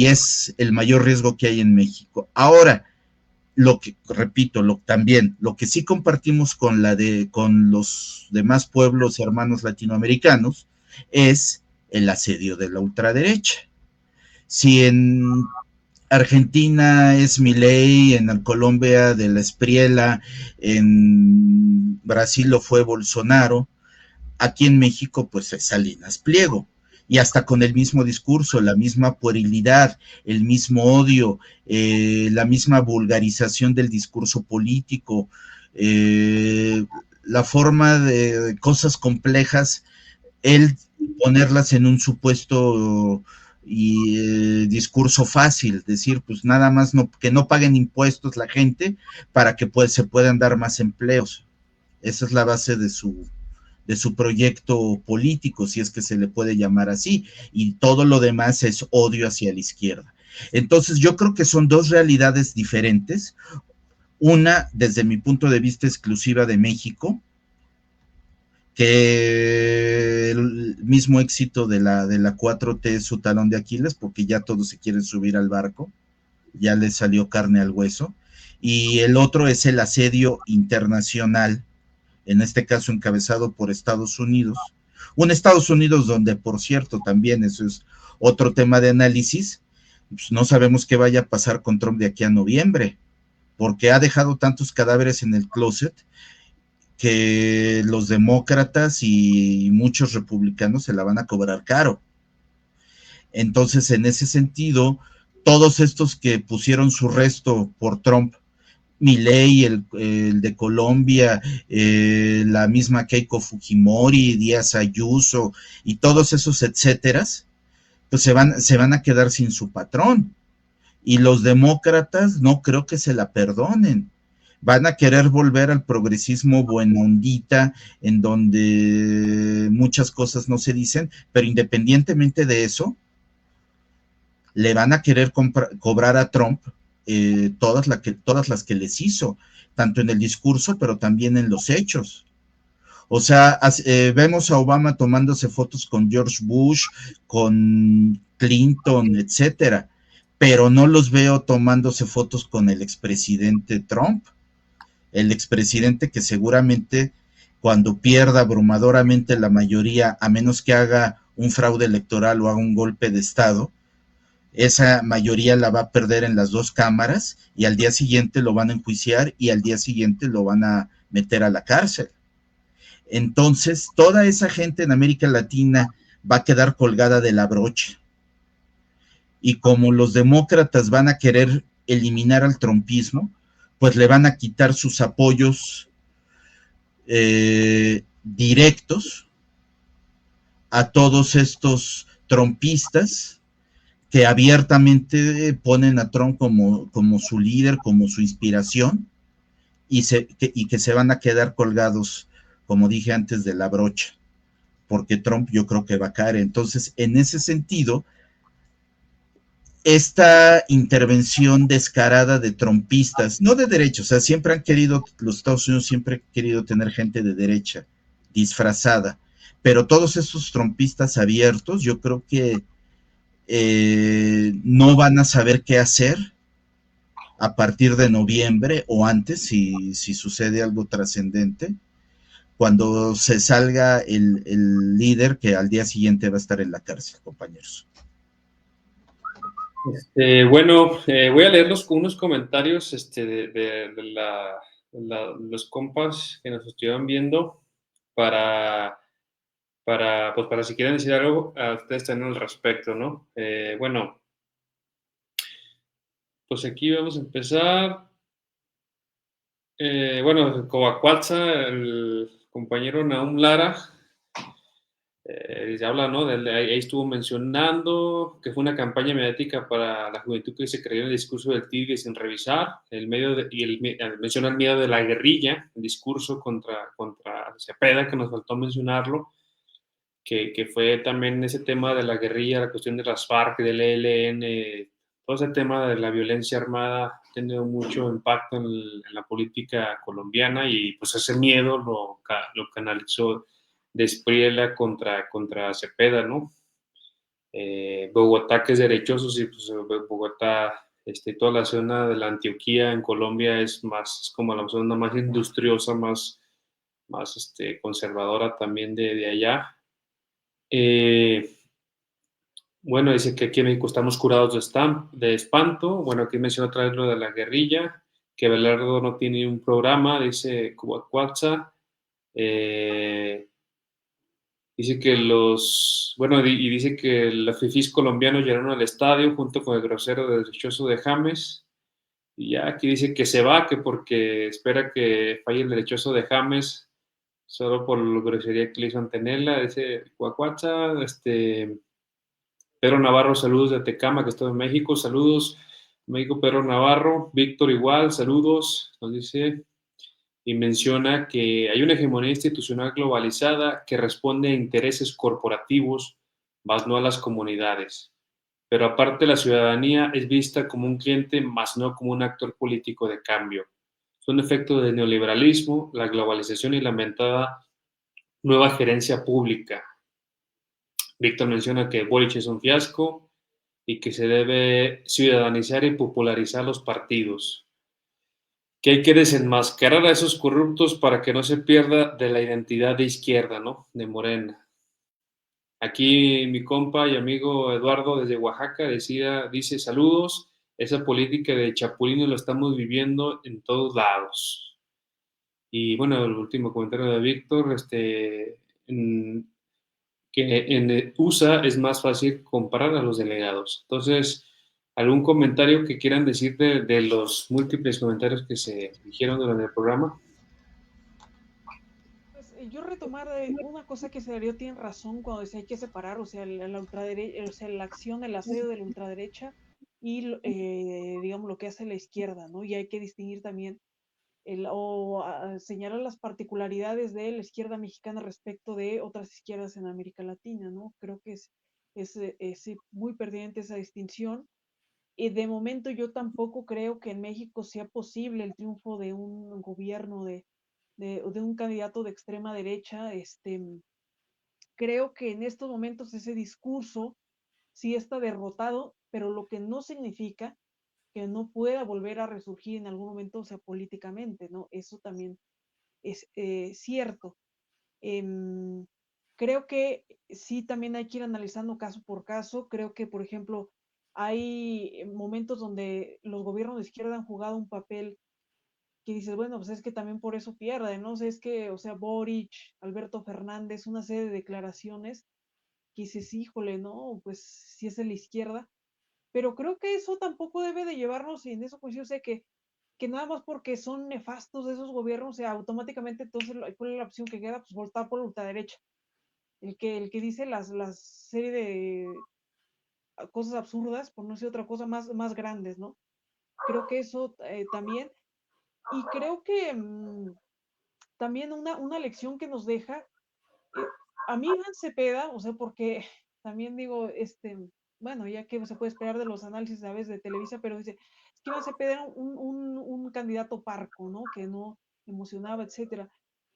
es el mayor riesgo que hay en México. Ahora, lo que, repito, también, lo que sí compartimos con los demás pueblos hermanos latinoamericanos es el asedio de la ultraderecha. Si en Argentina es Milei, en Colombia de la Espriella, en Brasil lo fue Bolsonaro, aquí en México pues es Salinas Pliego, y hasta con el mismo discurso, la misma puerilidad, el mismo odio, la misma vulgarización del discurso político, la forma de cosas complejas, él ponerlas en un supuesto y discurso fácil, decir, pues nada más que no paguen impuestos la gente para que se puedan dar más empleos. Esa es la base de su proyecto político, si es que se le puede llamar así, y todo lo demás es odio hacia la izquierda. Entonces yo creo que son dos realidades diferentes, una desde mi punto de vista exclusiva de México, que el mismo éxito de la 4T es su talón de Aquiles, porque ya todos se quieren subir al barco, ya les salió carne al hueso, y el otro es el asedio internacional, en este caso encabezado por Estados Unidos, un Estados Unidos donde, por cierto, también eso es otro tema de análisis, pues no sabemos qué vaya a pasar con Trump de aquí a noviembre, porque ha dejado tantos cadáveres en el closet que los demócratas y muchos republicanos se la van a cobrar caro. Entonces, en ese sentido, todos estos que pusieron su resto por Trump, Milei, el de Colombia, la misma Keiko Fujimori, Díaz Ayuso y todos esos etcéteras, pues se van a quedar sin su patrón. Y los demócratas no creo que se la perdonen. Van a querer volver al progresismo buenondita, en donde muchas cosas no se dicen, pero independientemente de eso, le van a querer cobrar a Trump todas las que les hizo, tanto en el discurso, pero también en los hechos. O sea, vemos a Obama tomándose fotos con George Bush, con Clinton, etcétera, pero no los veo tomándose fotos con el expresidente Trump, el expresidente que seguramente cuando pierda abrumadoramente la mayoría, a menos que haga un fraude electoral o haga un golpe de Estado, esa mayoría la va a perder en las dos cámaras y al día siguiente lo van a enjuiciar y al día siguiente lo van a meter a la cárcel. Entonces, toda esa gente en América Latina va a quedar colgada de la brocha. Y como los demócratas van a querer eliminar al trumpismo, pues le van a quitar sus apoyos directos a todos estos trumpistas que abiertamente ponen a Trump como su líder, como su inspiración, y que se van a quedar colgados, como dije antes, de la brocha, porque Trump yo creo que va a caer. Entonces, en ese sentido, esta intervención descarada de trumpistas, no de derecha, o sea, los Estados Unidos siempre han querido tener gente de derecha, disfrazada, pero todos estos trumpistas abiertos, yo creo que no van a saber qué hacer a partir de noviembre o antes, si sucede algo trascendente, cuando se salga líder que al día siguiente va a estar en la cárcel, compañeros. Bueno, voy a leer unos comentarios los compas que nos estuvieron viendo pues para si quieren decir algo, a ustedes también al respecto, ¿no? Bueno, pues aquí vamos a empezar. Bueno, Coacualza, el compañero Nahum Lara, se habla, ¿no? Ahí estuvo mencionando que fue una campaña mediática para la juventud que se creyó en el discurso del Tigre sin revisar, menciona el miedo de la guerrilla, el discurso contra Cepeda, que nos faltó mencionarlo, que fue también ese tema de la guerrilla, la cuestión de las FARC, del ELN, todo ese tema de la violencia armada ha tenido mucho impacto en la política colombiana y pues ese miedo lo canalizó de Espriella contra Cepeda, ¿no? Bogotá, que es derechoso, sí, pues Bogotá, toda la zona de la Antioquía en Colombia es como la zona más industriosa, más conservadora también de allá. Bueno, dice que aquí en México estamos curados de espanto. Bueno, aquí menciona otra vez lo de la guerrilla, que Belardo no tiene un programa, dice Cubacuatza. Dice que y dice que los fifís colombianos llegaron al estadio junto con el grosero derechoso de James. Y ya aquí dice que se va, que porque espera que falle el derechoso de James, solo por la grosería que le hizo Antenella. Dice Cuacuacha, Pedro Navarro, saludos de Tecama, que está en México, saludos, México, Pedro Navarro, Víctor igual, saludos, nos dice, y menciona que hay una hegemonía institucional globalizada que responde a intereses corporativos, más no a las comunidades. Pero aparte la ciudadanía es vista como un cliente, más no como un actor político de cambio. Son efectos del neoliberalismo, la globalización y la lamentada nueva gerencia pública. Víctor menciona que Boric es un fiasco y que se debe ciudadanizar y popularizar los partidos, que hay que desenmascarar a esos corruptos para que no se pierda de la identidad de izquierda, ¿no? De Morena. Aquí mi compa y amigo Eduardo desde Oaxaca dice saludos, esa política de chapulines lo estamos viviendo en todos lados. Y bueno, el último comentario de Víctor, que en USA es más fácil comparar a los delegados. Entonces, ¿algún comentario que quieran decir de los múltiples comentarios que se dijeron durante el programa? Pues yo retomar una cosa que Darío tiene razón cuando dice hay que separar, o sea, la ultraderecha, o sea, la acción, el asedio de la ultraderecha y, digamos, lo que hace la izquierda, ¿no? Y hay que distinguir también señalar las particularidades de la izquierda mexicana respecto de otras izquierdas en América Latina, ¿no? Creo que es muy pertinente esa distinción. Y de momento yo tampoco creo que en México sea posible el triunfo de un gobierno de un candidato de extrema derecha. Creo que en estos momentos ese discurso sí está derrotado, pero lo que no significa que no pueda volver a resurgir en algún momento, o sea, políticamente, ¿no? Eso también es cierto. Em, Creo que sí también hay que ir analizando caso por caso. Creo que, por ejemplo, hay momentos donde los gobiernos de izquierda han jugado un papel que dices, bueno, pues es que también por eso pierde, ¿no? O sea, es que, o sea, Boric, Alberto Fernández, una serie de declaraciones que dices, híjole, ¿no? Pues si es de la izquierda, pero creo que eso tampoco debe de llevarnos, y en eso coincido, o sea, que nada más porque son nefastos de esos gobiernos, o sea, automáticamente entonces, ¿cuál es la opción que queda? Pues votar por la ultraderecha. El que dice las serie de cosas absurdas, por no decir otra cosa, más grandes, ¿no? Creo que eso también, y creo que también una lección que nos deja, a mí Iván Cepeda, o sea, porque también digo, bueno, ya que se puede esperar de los análisis a veces de Televisa, pero dice, es que Iván Cepeda era un candidato parco, ¿no? Que no emocionaba, etcétera.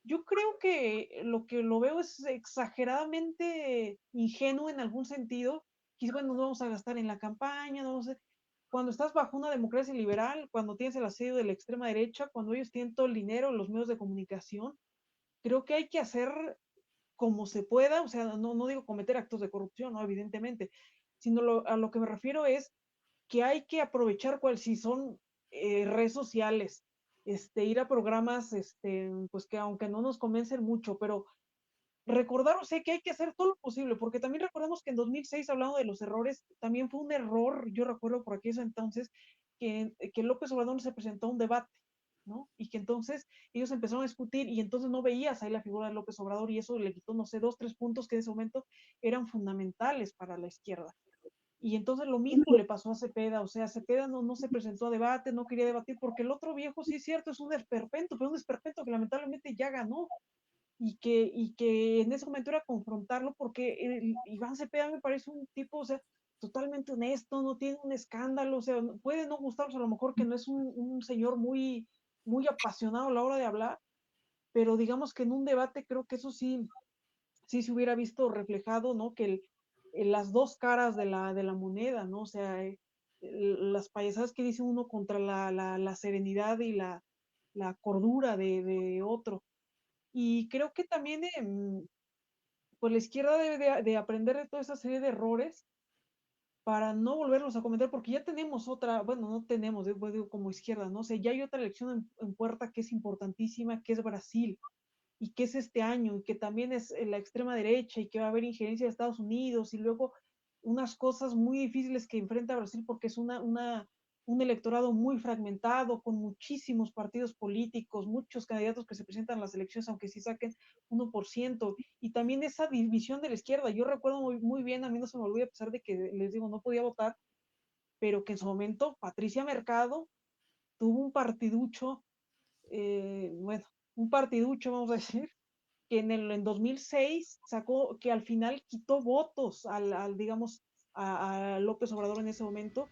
Yo creo que lo veo es exageradamente ingenuo en algún sentido, que bueno, no vamos a gastar en la campaña, no vamos a, cuando estás bajo una democracia liberal, cuando tienes el asedio de la extrema derecha, cuando ellos tienen todo el dinero, los medios de comunicación, creo que hay que hacer como se pueda, o sea, no digo cometer actos de corrupción, ¿no? Evidentemente, sino a lo que me refiero es que hay que aprovechar si son redes sociales, ir a programas, pues que aunque no nos convencen mucho, pero recordar, o sea, que hay que hacer todo lo posible, porque también recordemos que en 2006, hablando de los errores, también fue un error, yo recuerdo por aquellos entonces, que López Obrador se presentó a un debate, ¿no? Y que entonces ellos empezaron a discutir y entonces no veías ahí la figura de López Obrador y eso le quitó, no sé, 2, 3 puntos que en ese momento eran fundamentales para la izquierda. Y entonces lo mismo le pasó a Cepeda, o sea, Cepeda no se presentó a debate, no quería debatir, porque el otro viejo, sí es cierto, es un esperpento, pero un esperpento que lamentablemente ya ganó, y que en ese momento era confrontarlo, porque Iván Cepeda me parece un tipo, o sea, totalmente honesto, no tiene un escándalo, o sea, puede no gustaros a lo mejor que no es un señor muy apasionado a la hora de hablar, pero digamos que en un debate creo que eso sí se hubiera visto reflejado, ¿no? Que las dos caras de la moneda, ¿no? O sea, las payasadas que dice uno contra la serenidad y la cordura de otro. Y creo que también, pues la izquierda debe de aprender de toda esa serie de errores para no volverlos a cometer, porque ya tenemos otra, bueno, no tenemos, digo, como izquierda, ¿no? O sea, ya hay otra elección en puerta que es importantísima, que es Brasil, y que es este año, y que también es la extrema derecha, y que va a haber injerencia de Estados Unidos, y luego unas cosas muy difíciles que enfrenta Brasil, porque es un electorado muy fragmentado, con muchísimos partidos políticos, muchos candidatos que se presentan a las elecciones, aunque sí saquen 1%, y también esa división de la izquierda. Yo recuerdo muy bien, a mí no se me olvida, a pesar de que les digo, no podía votar, pero que en su momento Patricia Mercado tuvo un partiducho, bueno, un partiducho, vamos a decir, que en 2006 sacó, que al final quitó votos digamos, a López Obrador en ese momento,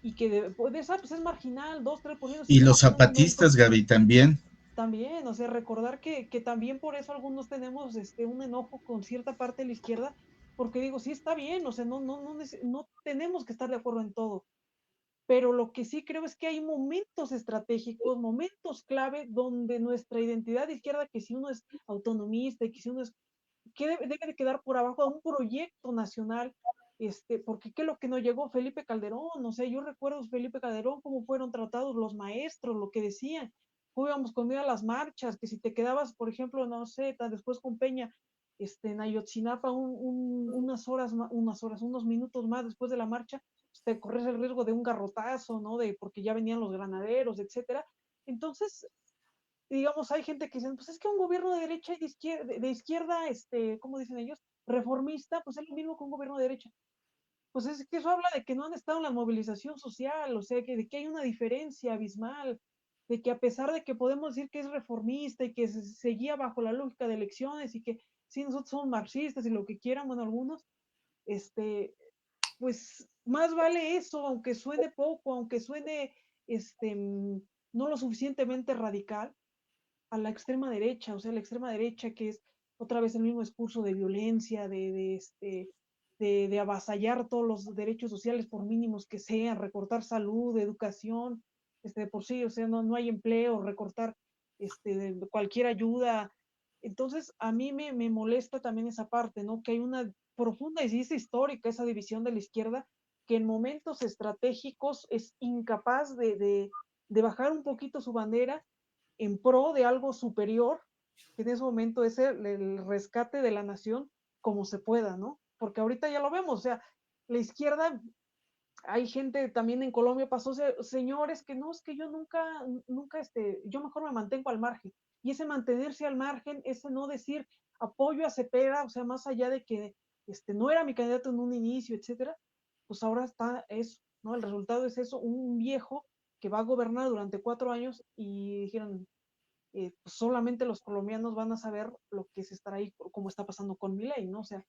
y que de esa pues es marginal, 2, 3%, Y los simplemente en un zapatistas, momento. Gaby, también. También, o sea, recordar que también por eso algunos tenemos un enojo con cierta parte de la izquierda, porque digo, sí está bien, o sea, no tenemos que estar de acuerdo en todo, pero lo que sí creo es que hay momentos estratégicos, momentos clave donde nuestra identidad de izquierda, que si uno es autonomista y que si uno es, que debe de quedar por abajo a un proyecto nacional, porque qué es lo que no llegó Felipe Calderón, o sea, yo recuerdo Felipe Calderón, cómo fueron tratados los maestros, lo que decían, cómo íbamos con a las marchas, que si te quedabas, por ejemplo, no sé, después con Peña, en Ayotzinapa unos minutos más después de la marcha, te corres el riesgo de un garrotazo, ¿no? Porque ya venían los granaderos, etcétera. Entonces, digamos, hay gente que dice, pues es que un gobierno de derecha y de izquierda, ¿cómo dicen ellos? Reformista, pues es lo mismo que un gobierno de derecha. Pues es que eso habla de que no han estado en la movilización social, o sea, de que hay una diferencia abismal, de que a pesar de que podemos decir que es reformista y que se seguía bajo la lógica de elecciones y que sí, nosotros somos marxistas y lo que quieran, bueno, algunos, pues más vale eso, aunque suene poco, aunque suene no lo suficientemente radical, a la extrema derecha, o sea, la extrema derecha que es otra vez el mismo discurso de violencia, de avasallar todos los derechos sociales por mínimos que sean, recortar salud, educación, por sí, o sea, no hay empleo, recortar cualquier ayuda. Entonces, a mí me molesta también esa parte, ¿no? Que hay una profunda y histórica esa división de la izquierda que en momentos estratégicos es incapaz de bajar un poquito su bandera en pro de algo superior, que en ese momento es el rescate de la nación como se pueda, ¿no? Porque ahorita ya lo vemos, o sea, la izquierda, hay gente también en Colombia, pasó señores que no, es que yo nunca, yo mejor me mantengo al margen. Y ese mantenerse al margen, ese no decir apoyo a Cepeda, o sea, más allá de que no era mi candidato en un inicio, etcétera, pues ahora está eso, ¿no? El resultado es eso, un viejo que va a gobernar durante 4 años y dijeron, pues solamente los colombianos van a saber lo que se estará ahí, como está pasando con Milei, ¿no? O sea,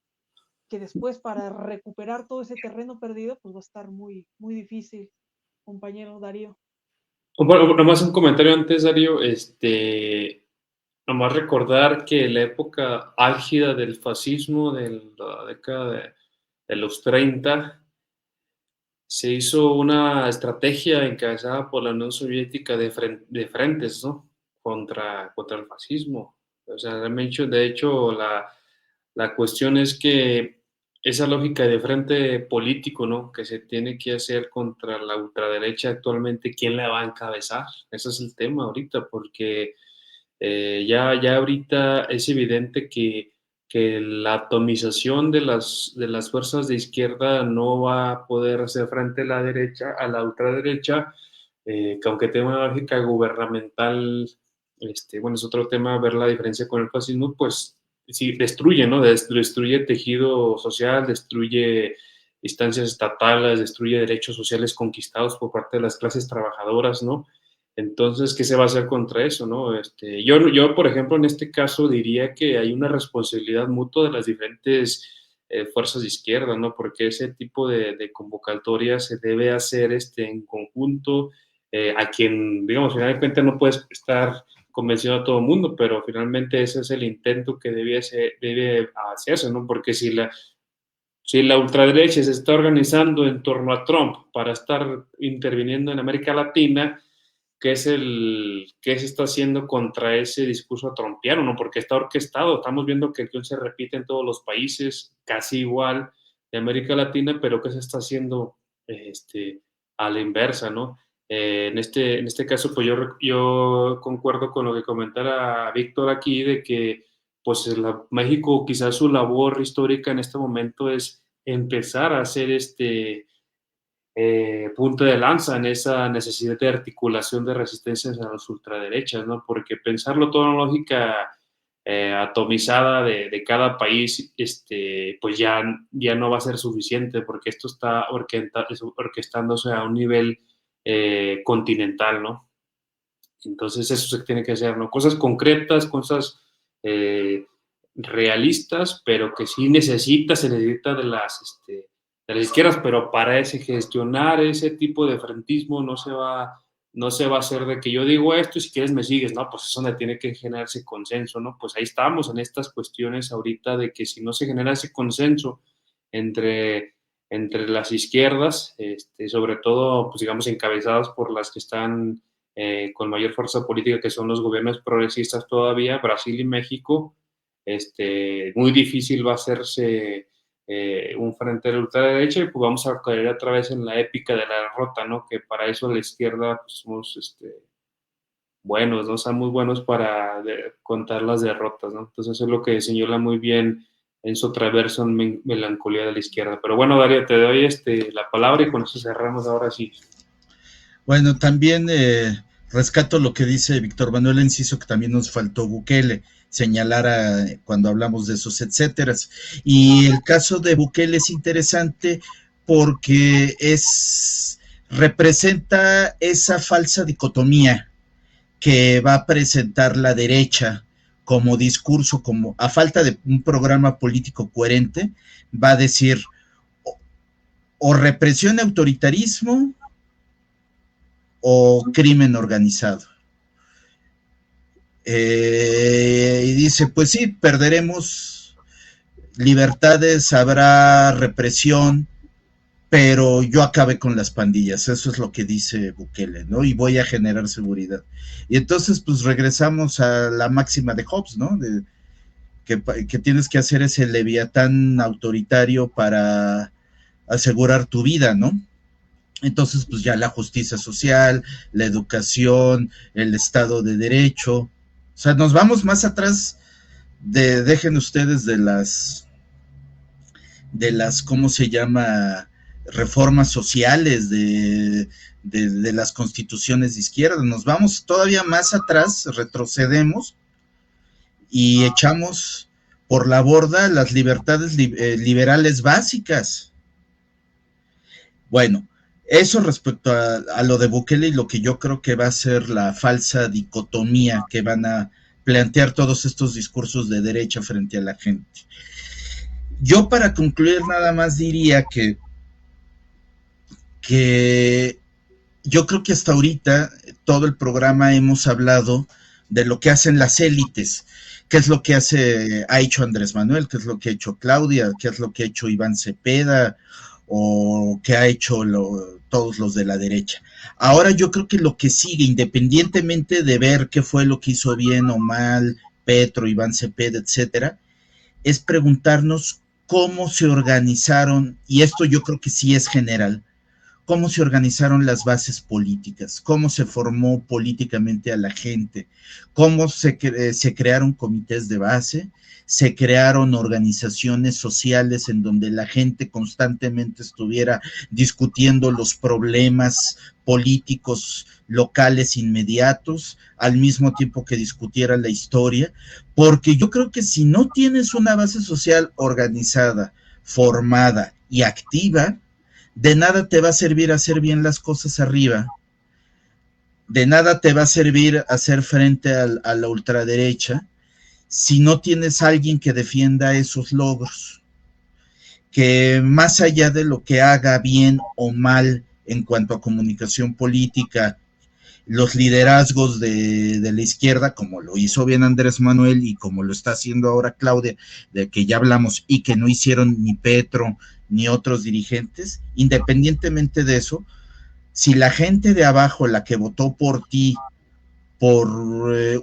que después para recuperar todo ese terreno perdido, pues va a estar muy, muy difícil, compañero Darío. Bueno, nomás un comentario antes, Darío. Nomás recordar que la época álgida del fascismo de la década de los 30 se hizo una estrategia encabezada por la Unión Soviética de frentes, ¿no? Contra el fascismo. O sea, de hecho la cuestión es que esa lógica de frente político, ¿no? Que se tiene que hacer contra la ultraderecha actualmente, ¿quién la va a encabezar? Ese es el tema ahorita, porque ya ahorita es evidente que la atomización de las fuerzas de izquierda no va a poder hacer frente a la derecha, a la ultraderecha, que aunque tenga una lógica gubernamental, bueno, es otro tema ver la diferencia con el fascismo, pues sí, destruye, ¿no? Destruye tejido social, destruye instancias estatales, destruye derechos sociales conquistados por parte de las clases trabajadoras, ¿no? Entonces, ¿qué se va a hacer contra eso, no? Yo, por ejemplo, en este caso diría que hay una responsabilidad mutua de las diferentes fuerzas de izquierda, ¿no? Porque ese tipo de convocatoria se debe hacer en conjunto, a quien, digamos, finalmente no puedes estar convenciendo a todo el mundo, pero finalmente ese es el intento que debe hacerse, ¿no? Porque si la ultraderecha se está organizando en torno a Trump para estar interviniendo en América Latina, qué se está haciendo contra ese discurso trompiano, ¿no? Porque está orquestado, estamos viendo que el guión se repite en todos los países, casi igual de América Latina, pero qué se está haciendo a la inversa, ¿no? En este caso, pues yo concuerdo con lo que comentara Víctor aquí, de que pues México quizás su labor histórica en este momento es empezar a hacer punto de lanza en esa necesidad de articulación de resistencias a las ultraderechas, ¿no? Porque pensarlo todo en lógica atomizada de cada país, pues ya no va a ser suficiente, porque esto está orquestándose a un nivel continental, ¿no? Entonces eso se tiene que hacer, ¿no? Cosas concretas, cosas eh, realistas, pero que sí se necesita de las izquierdas, pero para gestionar ese tipo de frentismo no se va a hacer de que yo digo esto y si quieres me sigues, ¿no? Pues es donde tiene que generarse consenso, ¿no? Pues ahí estamos en estas cuestiones ahorita de que si no se genera ese consenso entre las izquierdas, sobre todo, pues digamos, encabezadas por las que están con mayor fuerza política, que son los gobiernos progresistas todavía, Brasil y México, muy difícil va a hacerse un frente de la ultraderecha y pues vamos a caer otra vez en la épica de la derrota, ¿no? Que para eso la izquierda pues, somos buenos, ¿no? Somos buenos para contar las derrotas, ¿no? Entonces eso es lo que señala muy bien Enzo Traverso en Melancolía de la Izquierda. Pero bueno, Darío, te doy la palabra y con eso cerramos ahora sí. Bueno, también rescato lo que dice Víctor Manuel Enciso, que también nos faltó Bukele señalar cuando hablamos de esos etcéteras. Y el caso de Bukele es interesante porque representa esa falsa dicotomía que va a presentar la derecha como discurso, como a falta de un programa político coherente, va a decir o represión, autoritarismo o crimen organizado. Y dice, pues sí, perderemos libertades, habrá represión, pero yo acabé con las pandillas, eso es lo que dice Bukele, ¿no? Y voy a generar seguridad. Y entonces, pues regresamos a la máxima de Hobbes, ¿no? Que tienes que hacer ese leviatán autoritario para asegurar tu vida, ¿no? Entonces, pues ya la justicia social, la educación, el Estado de Derecho, o sea, nos vamos más atrás dejen ustedes de las, ¿cómo se llama?, reformas sociales, de las constituciones de izquierda, nos vamos todavía más atrás, retrocedemos y echamos por la borda las libertades liberales básicas. Bueno, eso respecto a lo de Bukele y lo que yo creo que va a ser la falsa dicotomía que van a plantear todos estos discursos de derecha frente a la gente. Yo para concluir nada más diría que yo creo que hasta ahorita todo el programa hemos hablado de lo que hacen las élites, qué es lo que ha hecho Andrés Manuel, qué es lo que ha hecho Claudia, qué es lo que ha hecho Iván Cepeda, o que ha hecho todos los de la derecha. Ahora yo creo que lo que sigue, independientemente de ver qué fue lo que hizo bien o mal Petro, Iván Cepeda, etcétera, es preguntarnos cómo se organizaron, y esto yo creo que sí es general, cómo se organizaron las bases políticas, cómo se formó políticamente a la gente, cómo se crearon comités de base, se crearon organizaciones sociales en donde la gente constantemente estuviera discutiendo los problemas políticos locales inmediatos, al mismo tiempo que discutiera la historia, porque yo creo que si no tienes una base social organizada, formada y activa, de nada te va a servir hacer bien las cosas arriba, de nada te va a servir hacer frente a la ultraderecha si no tienes a alguien que defienda esos logros, que más allá de lo que haga bien o mal en cuanto a comunicación política, los liderazgos de la izquierda, como lo hizo bien Andrés Manuel y como lo está haciendo ahora Claudia, de que ya hablamos, y que no hicieron ni Petro ni otros dirigentes, independientemente de eso, si la gente de abajo, la que votó por ti, por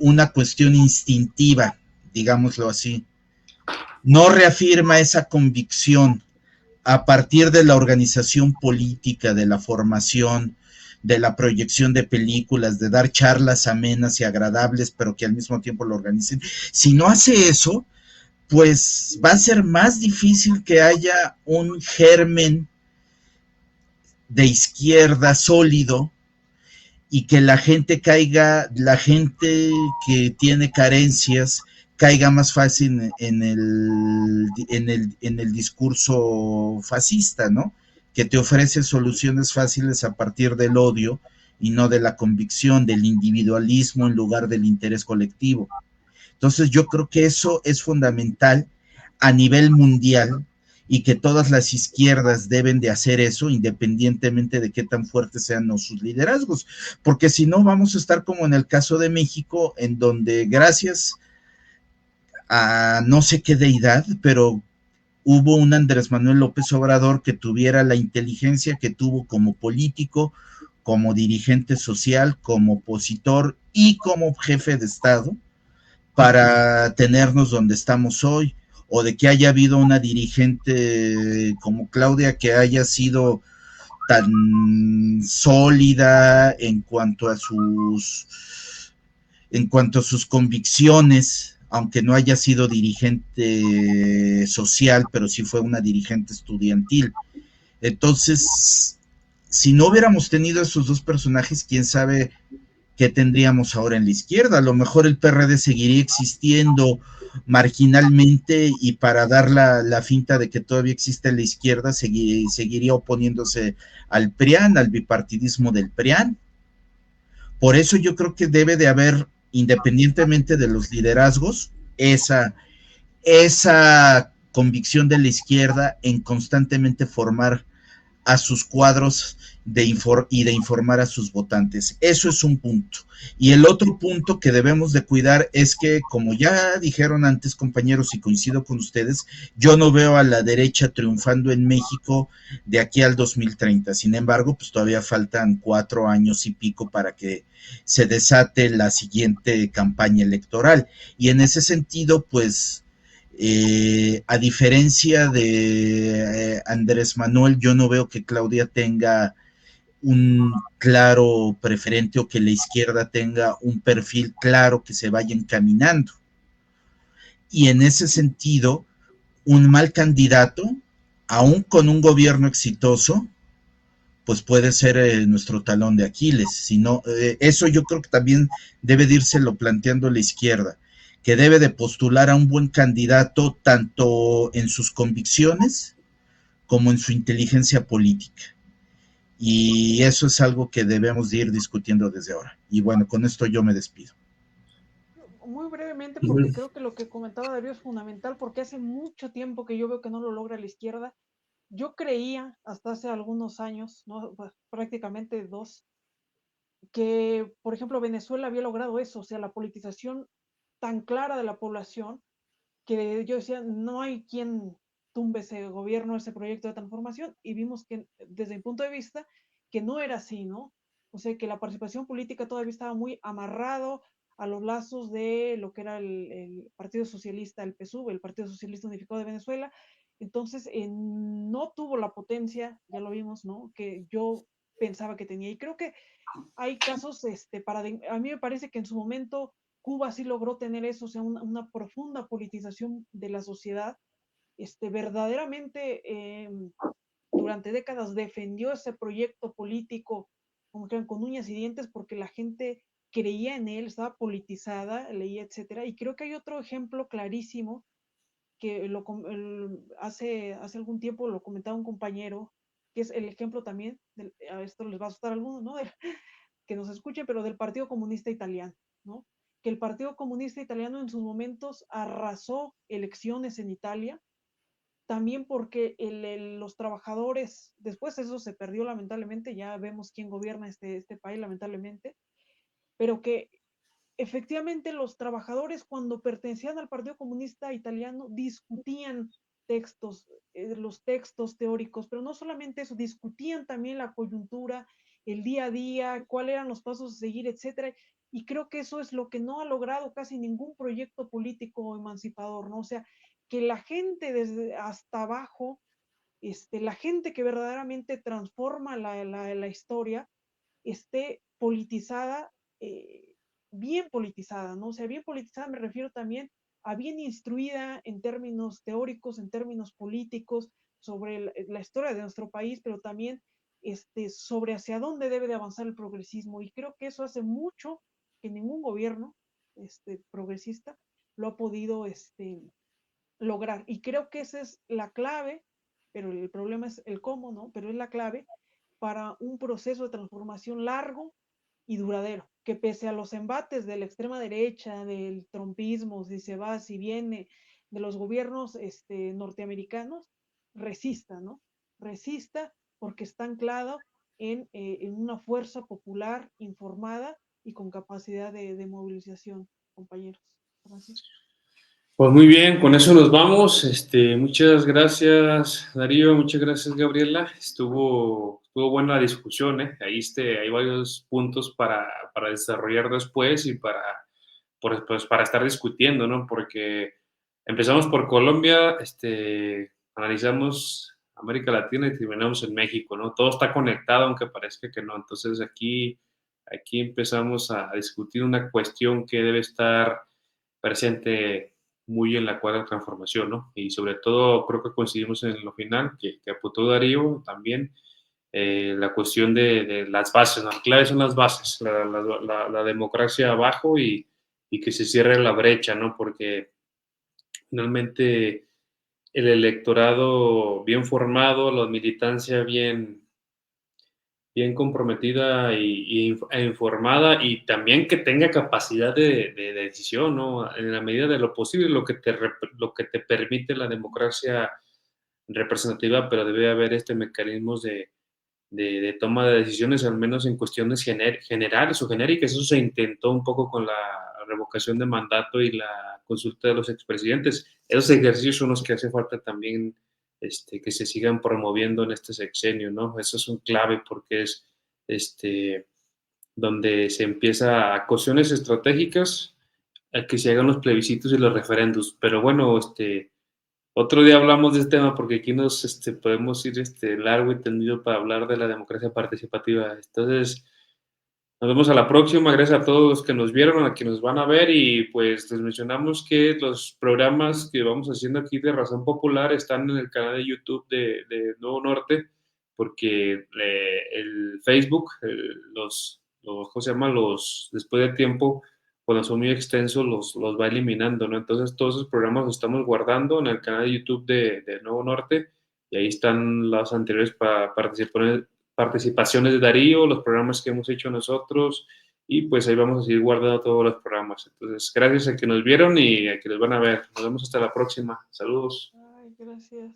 una cuestión instintiva, digámoslo así, no reafirma esa convicción a partir de la organización política, de la formación, de la proyección de películas, de dar charlas amenas y agradables, pero que al mismo tiempo lo organicen. Si no hace eso, pues va a ser más difícil que haya un germen de izquierda sólido y que la gente caiga, la gente que tiene carencias, caiga más fácil en el discurso fascista, ¿no? Que te ofrece soluciones fáciles a partir del odio y no de la convicción, del individualismo en lugar del interés colectivo. Entonces yo creo que eso es fundamental a nivel mundial y que todas las izquierdas deben de hacer eso independientemente de qué tan fuertes sean sus liderazgos, porque si no vamos a estar como en el caso de México, en donde gracias a no sé qué deidad, pero hubo un Andrés Manuel López Obrador que tuviera la inteligencia que tuvo como político, como dirigente social, como opositor y como jefe de Estado, para tenernos donde estamos hoy, o de que haya habido una dirigente como Claudia que haya sido tan sólida en cuanto a sus convicciones, aunque no haya sido dirigente social, pero sí fue una dirigente estudiantil. Entonces, si no hubiéramos tenido esos dos personajes, quién sabe qué tendríamos ahora en la izquierda. A lo mejor el PRD seguiría existiendo marginalmente y para dar la finta de que todavía existe la izquierda, seguiría oponiéndose al PRIAN, al bipartidismo del PRIAN. Por eso yo creo que debe de haber, independientemente de los liderazgos, esa convicción de la izquierda en constantemente formar a sus cuadros y de informar a sus votantes. Eso es un punto. Y el otro punto que debemos de cuidar es que, como ya dijeron antes, compañeros, y coincido con ustedes, yo no veo a la derecha triunfando en México de aquí al 2030. Sin embargo, pues todavía faltan 4 años y pico para que se desate la siguiente campaña electoral. Y en ese sentido, pues a diferencia de Andrés Manuel, yo no veo que Claudia tenga un claro preferente o que la izquierda tenga un perfil claro que se vaya encaminando. Y en ese sentido, un mal candidato, aún con un gobierno exitoso, pues puede ser nuestro talón de Aquiles. Sino, eso yo creo que también debe de írselo planteando la izquierda, que debe de postular a un buen candidato tanto en sus convicciones como en su inteligencia política. Y eso es algo que debemos de ir discutiendo desde ahora. Y bueno, con esto yo me despido. Muy brevemente, porque creo que lo que comentaba Darío es fundamental, porque hace mucho tiempo que yo veo que no lo logra la izquierda. Yo creía hasta hace algunos años, ¿no? Pues, prácticamente 2, que, por ejemplo, Venezuela había logrado eso, o sea, la politización tan clara de la población, que yo decía, no hay quien tumbe ese gobierno, ese proyecto de transformación, y vimos que desde mi punto de vista que no era así, ¿no? O sea, que la participación política todavía estaba muy amarrado a los lazos de lo que era el Partido Socialista, el PSUV, el Partido Socialista Unificado de Venezuela. Entonces, no tuvo la potencia, ya lo vimos, ¿no? Que yo pensaba que tenía. Y creo que hay casos, a mí me parece que en su momento Cuba sí logró tener eso, o sea, una profunda politización de la sociedad, verdaderamente durante décadas defendió ese proyecto político como que con uñas y dientes porque la gente creía en él, estaba politizada, leía, etcétera. Y creo que hay otro ejemplo clarísimo que hace algún tiempo lo comentaba un compañero, que es el ejemplo también, a esto les va a asustar a algunos, ¿no? Que nos escuchen, pero del Partido Comunista Italiano, ¿no? Que el Partido Comunista Italiano en sus momentos arrasó elecciones en Italia, también porque los trabajadores, después eso se perdió lamentablemente, ya vemos quién gobierna este país lamentablemente, pero que efectivamente los trabajadores cuando pertenecían al Partido Comunista Italiano discutían textos, los textos teóricos, pero no solamente eso, discutían también la coyuntura, el día a día, cuáles eran los pasos a seguir, etcétera. Y creo que eso es lo que no ha logrado casi ningún proyecto político emancipador, ¿no? O sea, que la gente desde hasta abajo, la gente que verdaderamente transforma la historia, esté politizada, bien politizada, ¿no? O sea, bien politizada me refiero también a bien instruida en términos teóricos, en términos políticos, sobre la historia de nuestro país, pero también sobre hacia dónde debe de avanzar el progresismo. Y creo que eso hace mucho que ningún gobierno progresista lo ha podido lograr. Y creo que esa es la clave, pero el problema es el cómo, ¿no? Pero es la clave para un proceso de transformación largo y duradero, que pese a los embates de la extrema derecha, del trumpismo, si se va, si viene, de los gobiernos norteamericanos, resista, ¿no? Resista porque está anclado en una fuerza popular informada y con capacidad de movilización, compañeros. Gracias. Pues muy bien, con eso nos vamos. Muchas gracias, Darío, muchas gracias, Gabriela. Estuvo buena la discusión, ¿eh? Ahí hay varios puntos para desarrollar después y pues, para estar discutiendo, ¿no? Porque empezamos por Colombia, analizamos América Latina y terminamos en México, ¿no? Todo está conectado, aunque parezca que no. Entonces aquí empezamos a discutir una cuestión que debe estar presente muy en la cuadra transformación, ¿no? Y sobre todo creo que coincidimos en lo final, que apuntó Darío también, la cuestión de las bases, ¿no? La clave son las bases, la democracia abajo y que se cierre la brecha, ¿no? Porque finalmente el electorado bien formado, la militancia bien comprometida e informada y también que tenga capacidad de decisión, ¿no? En la medida de lo posible, lo que te permite la democracia representativa, pero debe haber mecanismos de toma de decisiones, al menos en cuestiones generales o genéricas. Eso se intentó un poco con la revocación de mandato y la consulta de los expresidentes. Esos ejercicios son los que hace falta también que se sigan promoviendo en este sexenio, ¿no? Eso es un clave porque es donde se empieza a cuestiones estratégicas a que se hagan los plebiscitos y los referendos. Pero bueno, otro día hablamos de este tema porque aquí nos podemos ir largo y tendido para hablar de la democracia participativa. Entonces, nos vemos a la próxima. Gracias a todos los que nos vieron, a quienes nos van a ver y pues les mencionamos que los programas que vamos haciendo aquí de Razón Popular están en el canal de YouTube de Nuevo Norte porque el Facebook, ¿cómo se llama? Después de tiempo, cuando son muy extensos, los va eliminando, ¿no? Entonces, todos esos programas los estamos guardando en el canal de YouTube de Nuevo Norte y ahí están las anteriores participaciones de Darío, los programas que hemos hecho nosotros y pues ahí vamos a seguir guardando todos los programas. Entonces, gracias a que nos vieron y a que los van a ver. Nos vemos hasta la próxima. Saludos. Ay, gracias.